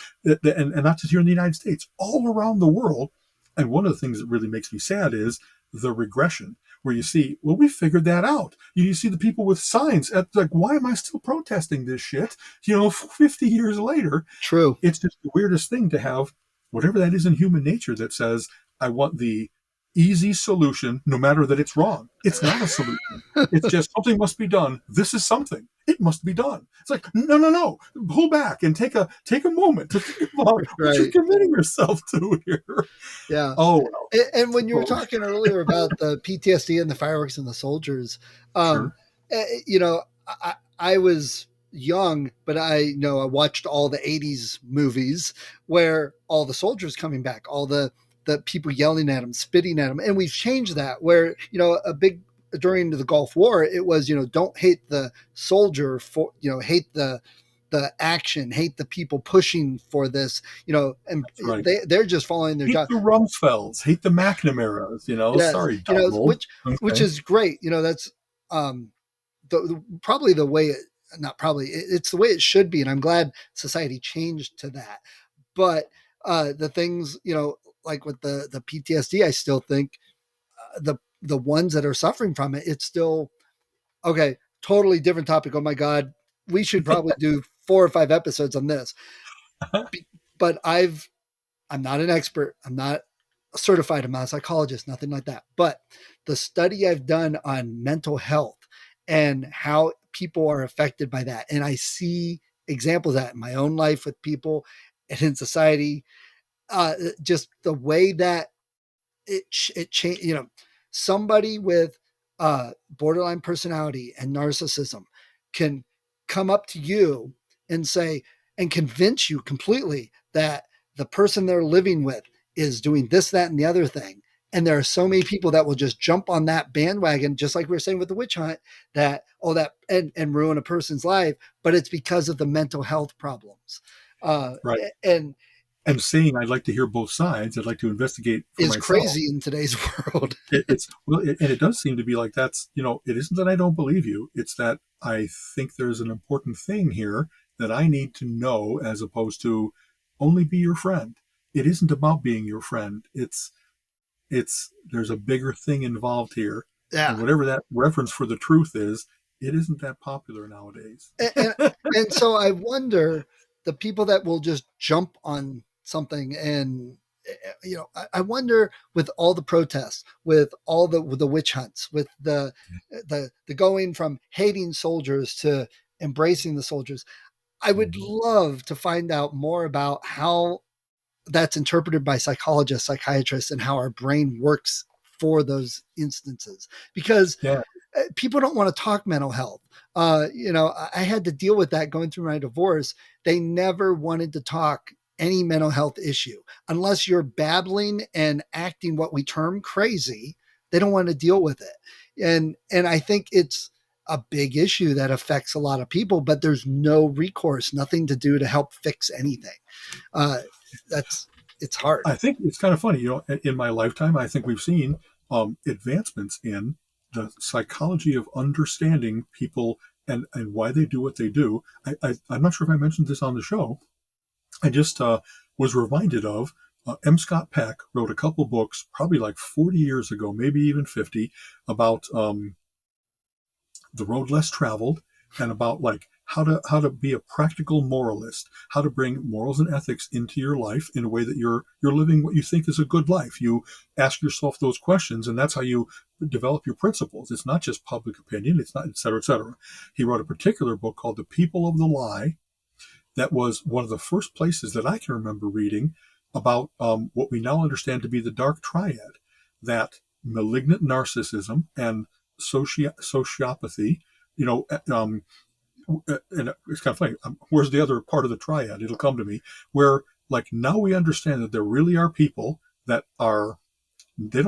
and not just here in the United States, all around the world. And one of the things that really makes me sad is the regression, where you see, well, we figured that out. You see the people with signs at like, why am I still protesting this shit? 50 years later, True. it's just the weirdest thing to have whatever that is in human nature that says, I want the easy solution, no matter that it's wrong. It's not a solution. It's just something must be done. This is something. It must be done. It's like, no. Pull back and take a moment to think about what you're Right. committing yourself to here. Yeah. Oh, well. And when you were talking earlier about the PTSD and the fireworks and the soldiers, Sure. I was young, but I watched all the 80s movies where all the soldiers coming back, all the people yelling at them, spitting at them. And we've changed that where, a big during the Gulf War, it was, don't hate the soldier for, hate the action, hate the people pushing for this, and That's right. they're just following their Hate job. the Rumsfelds, hate the McNamaras, Yes, sorry, Donald. which Okay. is great. That's probably the way not probably it's the way it should be, and I'm glad society changed to that. But the things, like with the PTSD, I still think the ones that are suffering from it, it's still okay. Totally different topic. Oh my God, we should probably do 4 or 5 episodes on this. But I'm not an expert. I'm not certified. I'm not a psychologist, nothing like that. But the study I've done on mental health and how people are affected by that, and I see examples of that in my own life with people and in society, just the way that it changed. Somebody with borderline personality and narcissism can come up to you and say and convince you completely that the person they're living with is doing this, that, and the other thing. And there are so many people that will just jump on that bandwagon, just like we were saying with the witch hunt, and ruin a person's life. But it's because of the mental health problems. Right. And And saying I'd like to hear both sides, I'd like to investigate for is myself. crazy in today's world. And it does seem to be like that's, it isn't that I don't believe you. It's that I think there's an important thing here that I need to know as opposed to only be your friend. It isn't about being your friend. There's a bigger thing involved here. Yeah. And whatever that reference for the truth is, it isn't that popular nowadays. And so I wonder the people that will just jump on something and I wonder with all the protests, with all the witch hunts, with the going from hating soldiers to embracing the soldiers, I would love to find out more about how that's interpreted by psychologists, psychiatrists, and how our brain works for those instances. Because Yeah. people don't want to talk mental health. I had to deal with that going through my divorce. They never wanted to talk any mental health issue unless you're babbling and acting what we term crazy. They don't want to deal with it, and I think it's a big issue that affects a lot of people. But there's no recourse, nothing to do to help fix anything. Uh, that's it's hard. I think it's kind of funny, in my lifetime, I think we've seen advancements in the psychology of understanding people and why they do what they do. I'm not sure if I mentioned this on the show. I just was reminded of M. Scott Peck wrote a couple books, probably like 40 years ago, maybe even 50, about the road less traveled, and about like how to be a practical moralist, how to bring morals and ethics into your life in a way that you're living what you think is a good life. You ask yourself those questions, and that's how you develop your principles. It's not just public opinion. It's not, et cetera, et cetera. He wrote a particular book called The People of the Lie. That was one of the first places that I can remember reading about what we now understand to be the dark triad, that malignant narcissism and sociopathy, you know, um, and it's kind of funny. Where's the other part of the triad? It'll come to me. Where like now we understand that there really are people that are they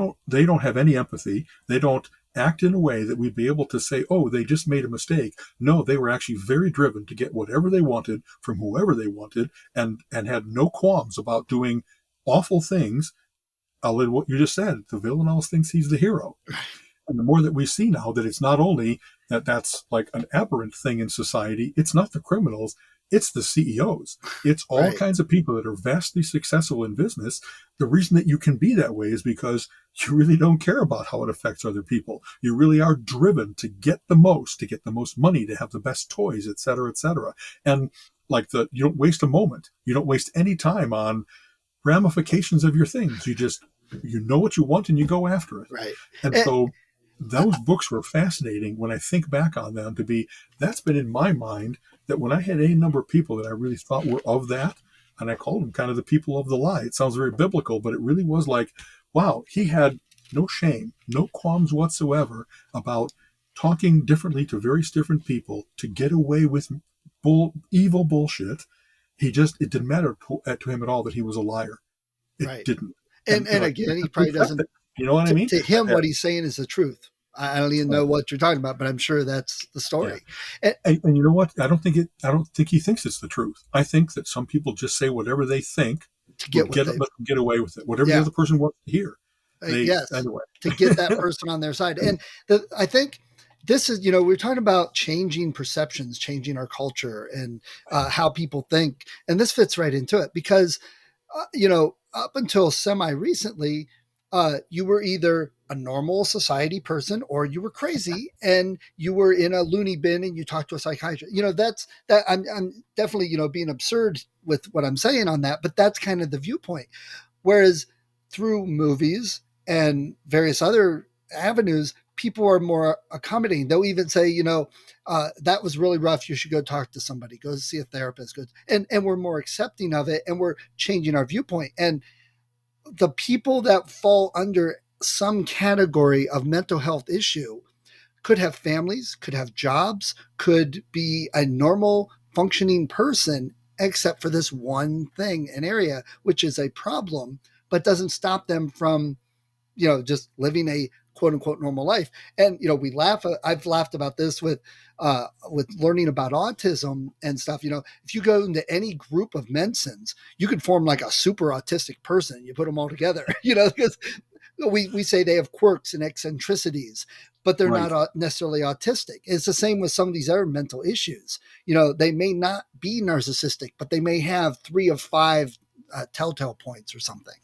don't have any empathy. They don't act in a way that we'd be able to say, oh, they just made a mistake. No, they were actually very driven to get whatever they wanted from whoever they wanted, and had no qualms about doing awful things. What you just said, the villain always thinks he's the hero. And the more that we see now that it's not only that that's like an aberrant thing in society, it's not the criminals, it's the CEOs. It's all Right. kinds of people that are vastly successful in business. The reason that you can be that way is because you really don't care about how it affects other people. You really are driven to get the most money, to have the best toys, et cetera, et cetera. And like you don't waste a moment. You don't waste any time on ramifications of your things. You know what you want and you go after it. Right. And And, so those books were fascinating when I think back on them that's been in my mind, that when I had any number of people that I really thought were of that, and I called them kind of the people of the lie. It sounds very biblical, but it really was like, wow, he had no shame, no qualms whatsoever about talking differently to various different people to get away with evil bullshit. It didn't matter to him at all that he was a liar. It right. didn't. And Like, again, he to probably accept doesn't. it. You know what I mean? To him, what he's saying is the truth. I don't even Uh, know what you're talking about, but I'm sure that's the yeah. story. And, And you know what? I don't think he thinks it's the truth. I think that some people just say whatever they think to will get what they, let them get away with it. Whatever the yeah, other person wants to hear. yes, Anyway. to get that person on their side. And I think this is, we're talking about changing perceptions, changing our culture, and how people think. And this fits right into it because up until semi recently, you were either a normal society person or you were crazy and you were in a loony bin and you talked to a psychiatrist. That's that. I'm definitely, being absurd with what I'm saying on that, but that's kind of the viewpoint. Whereas through movies and various other avenues, people are more accommodating. They'll even say, that was really rough. You should go talk to somebody, go see a therapist. And we're more accepting of it and we're changing our viewpoint. And the people that fall under some category of mental health issue could have families, could have jobs, could be a normal functioning person, except for this one thing, an area, which is a problem, but doesn't stop them from, just living a quote unquote normal life. And, we laugh, I've laughed about this with learning about autism and stuff. If you go into any group of Mensons, you could form like a super autistic person. You put them all together, because we say they have quirks and eccentricities, but they're Right. not necessarily autistic. It's the same with some of these other mental issues. They may not be narcissistic, but they may have 3 of 5 telltale points or something.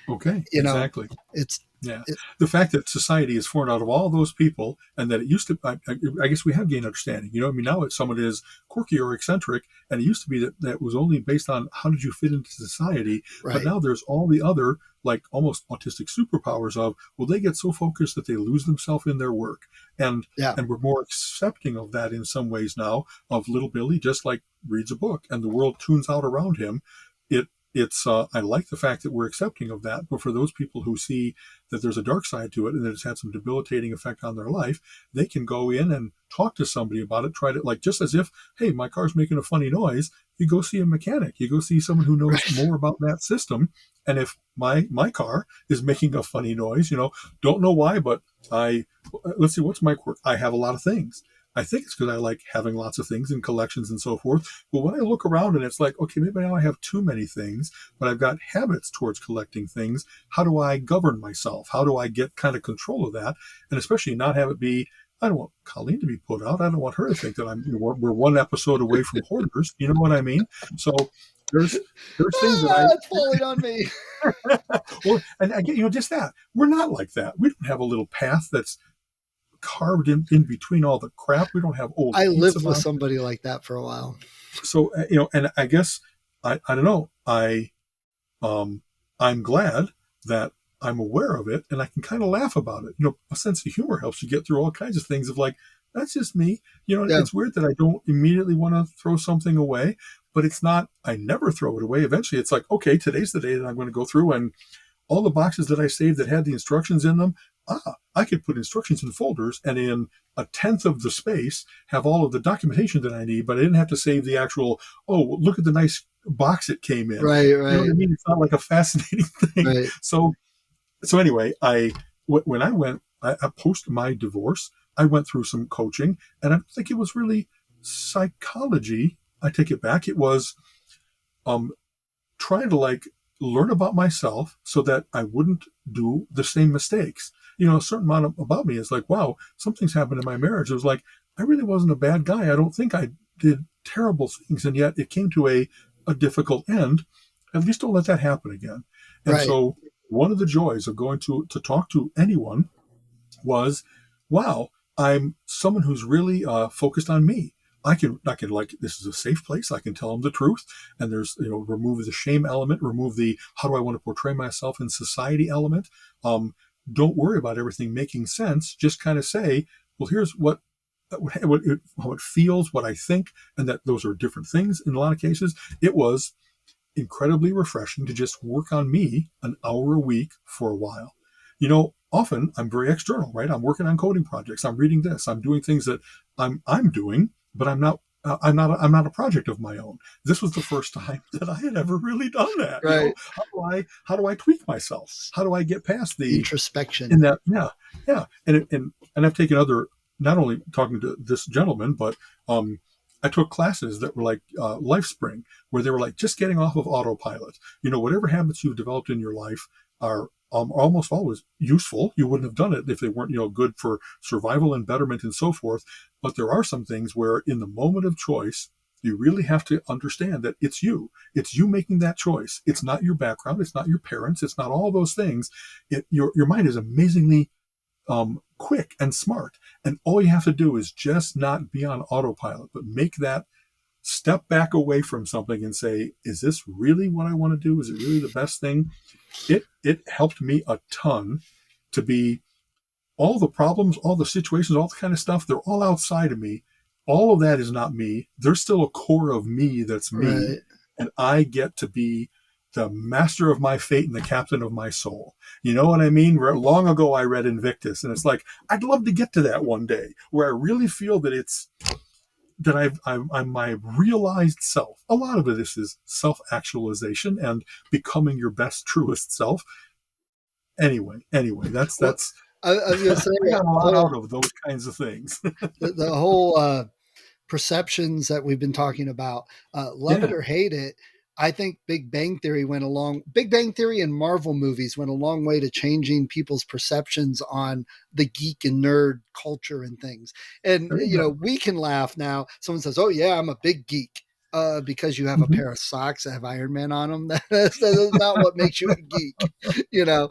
Okay. You know, Exactly. it's Yeah. it, The fact that society is formed out of all those people, and that it used to, I guess we have gained understanding. I mean, now it's someone is quirky or eccentric, and it used to be that was only based on how did you fit into society. But right. now there's all the other, like almost autistic superpowers of, well, they get so focused that they lose themselves in their work. And, Yeah. and we're more accepting of that in some ways now, of little Billy, just like reads a book and the world tunes out around him. It it's I like the fact that we're accepting of that. But for those people who see that there's a dark side to it and that it's had some debilitating effect on their life, they can go in and talk to somebody about it. Try to, like, just as if, hey, my car's making a funny noise. You go see a mechanic. You go see someone who knows Right. more about that system. And if my car is making a funny noise, don't know why, but let's see, what's my quirk? I have a lot of things. I think it's because I like having lots of things and collections and so forth. But when I look around and it's like, okay, maybe now I have too many things, but I've got habits towards collecting things. How do I govern myself? How do I get kind of control of that? And especially not have it be, I don't want Colleen to be put out. I don't want her to think that we're one episode away from hoarders. You know what I mean? So there's things that It's falling on me. well, and I get, just that. We're not like that. We don't have a little path that's carved in between all the crap. We don't have old I pizza lived with boxes. somebody like that for a while. So, and I guess I don't know. I'm glad that I'm aware of it and I can kind of laugh about it. A sense of humor helps you get through all kinds of things of like, that's just me. Yeah. It's weird that I don't immediately want to throw something away, but it's not, I never throw it away. Eventually it's like, okay, today's the day that I'm going to go through and all the boxes that I saved that had the instructions in them, I could put instructions in folders and in a tenth of the space have all of the documentation that I need, but I didn't have to save the actual, oh, look at the nice box it came in. Right. You know what I Right. mean? It's not like a fascinating thing. Right. So anyway, when I went, I post my divorce, I went through some coaching and I don't think it was really psychology. I take it back. It was, trying to like learn about myself so that I wouldn't do the same mistakes. A certain amount about me is like, wow, something's happened in my marriage. It was like, I really wasn't a bad guy. I don't think I did terrible things. And yet it came to a difficult end. At least don't let that happen again. And Right. so one of the joys of going to talk to anyone was, wow, I'm someone who's really focused on me. I can like, this is a safe place. I can tell them the truth, and there's, remove the shame element, remove the how do I want to portray myself in society element. Don't worry about everything making sense. Just kind of say, well, here's how it feels, what I think, and that those are different things. In a lot of cases, it was incredibly refreshing to just work on me an hour a week for a while. Often I'm very external, right? I'm working on coding projects. I'm reading this. I'm doing things that I'm doing, but I'm not. I'm not a project of my own. This was the first time that I had ever really done that. Right. How do I tweak myself? How do I get past the Introspection. in that? Yeah, yeah. And I've taken other, not only talking to this gentleman, but I took classes that were like LifeSpring, where they were like just getting off of autopilot. Whatever habits you've developed in your life are almost always useful. You wouldn't have done it if they weren't, good for survival and betterment and so forth. But there are some things where in the moment of choice, you really have to understand that it's you. It's you making that choice. It's not your background. It's not your parents. It's not all those things. Your mind is amazingly quick and smart. And all you have to do is just not be on autopilot, but make that step back away from something and say, is this really what I want to do? Is it really the best thing? It helped me a ton to be all the problems, all the situations, all the kind of stuff, they're all outside of me. All of that is not me. There's still a core of me that's me. Right. And I get to be the master of my fate and the captain of my soul. You know what I mean? Long ago, I read Invictus, and it's like, I'd love to get to that one day where I really feel that I'm my realized self. A lot of it is self-actualization and becoming your best, truest self. Anyway, that's Well, that's I was going to say I got a lot out of those kinds of things. the whole perceptions that we've been talking about, love it Yeah, or hate it. I think Big Bang Theory and Marvel movies went a long way to changing people's perceptions on the geek and nerd culture and things. And, there you go. we can laugh now. Someone says, oh, yeah, I'm a big geek. Because you have a Mhm. pair of socks that have Iron Man on them. That's not what makes you a geek, you know.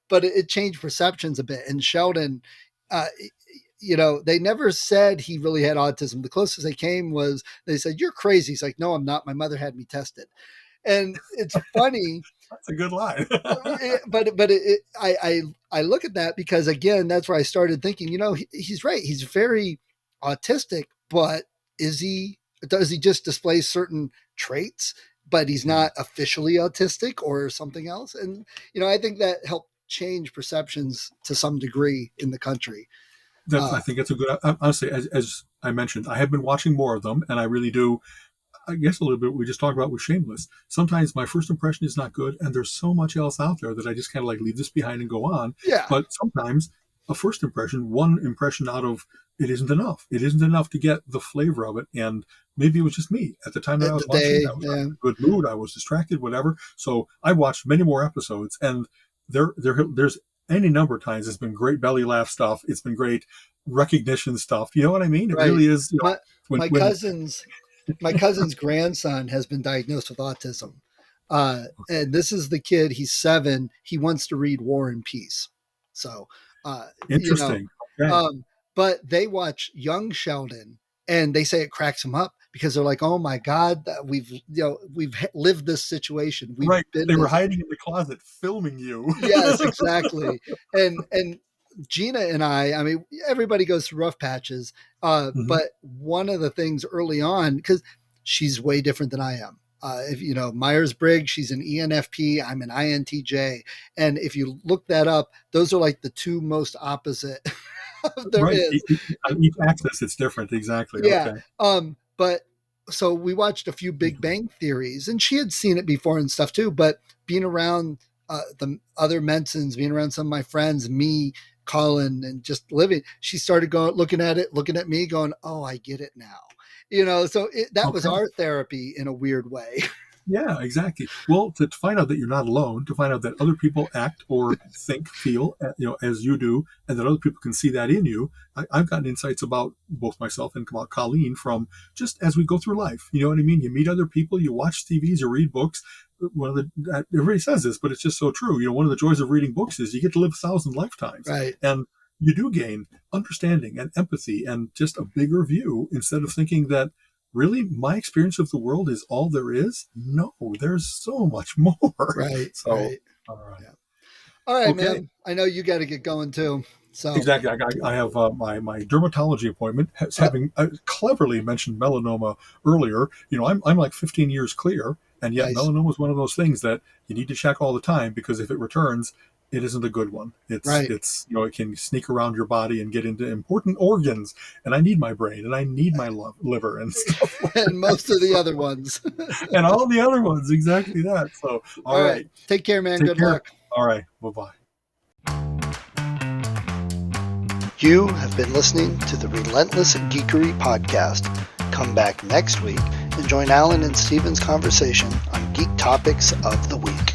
But it changed perceptions a bit. And Sheldon, uh, they never said he really had autism. The closest they came was they said, "You're crazy." He's like, "No, I'm not. My mother had me tested." And it's funny, That's a good line. but I look at that because again, that's where I started thinking. He's right. He's very autistic, but is he? Does he just display certain traits? but he's not officially autistic or something else. And, I think that helped change perceptions to some degree in the country. I think it's a good, honestly, as I mentioned, I have been watching more of them, and I really do. I guess a little bit we just talked about with Shameless. Sometimes my first impression is not good, and there's so much else out there that I just kind of like leave this behind and go on. Yeah. But sometimes a first impression, one impression out of it isn't enough. It isn't enough to get the flavor of it. And maybe it was just me at the time that I was watching. I was not in a good mood. I was distracted, whatever. So I watched many more episodes, and there's any number of times it's been great belly laugh stuff. It's been great recognition stuff. You know what I mean? It really is. My cousin's grandson has been diagnosed with autism. And this is the kid, he's 7. He wants to read War and Peace. So, interesting. But they watch Young Sheldon and they say it cracks them up because they're like, oh my God, we've lived this situation. They were hiding in the closet filming you. Yes, exactly. And Gina and I mean, everybody goes through rough patches. But one of the things early on, because she's way different than I am. If Myers-Briggs, she's an ENFP, I'm an INTJ. And if you look that up, those are like the two most opposite there is. On each axis, it's different. Exactly. Yeah. Okay. But so we watched a few Big Bang Theories, and she had seen it before and stuff too. But being around the other Mensons, being around some of my friends, me, Colin, and just living, she started looking at me going, oh, I get it now. So that was our therapy in a weird way. Yeah, exactly. Well, to find out that you're not alone, to find out that other people act or think, feel, as you do, and that other people can see that in you. I've gotten insights about both myself and about Colleen from just as we go through life. You know what I mean? You meet other people, you watch TVs, you read books. Everybody says this, but it's just so true. One of the joys of reading books is you get to live 1,000 lifetimes. Right. And you do gain understanding and empathy and just a bigger view instead of thinking that, really, my experience of the world is all there is? No, there's so much more. Right. So, right. All right. Yeah. All right, okay. Man. I know you got to get going too. So exactly. I have my dermatology appointment. Having cleverly mentioned melanoma earlier, I'm like 15 years clear, and yet melanoma is one of those things that you need to check all the time because if it returns, it isn't a good one. It's it can sneak around your body and get into important organs. And I need my brain and I need my liver and stuff. Like and most of the other ones. And all the other ones. Exactly that. So, all right. Take care, man. Good luck. All right. Bye-bye. You have been listening to the Relentless Geekery podcast. Come back next week and join Alan and Steven's conversation on geek topics of the week.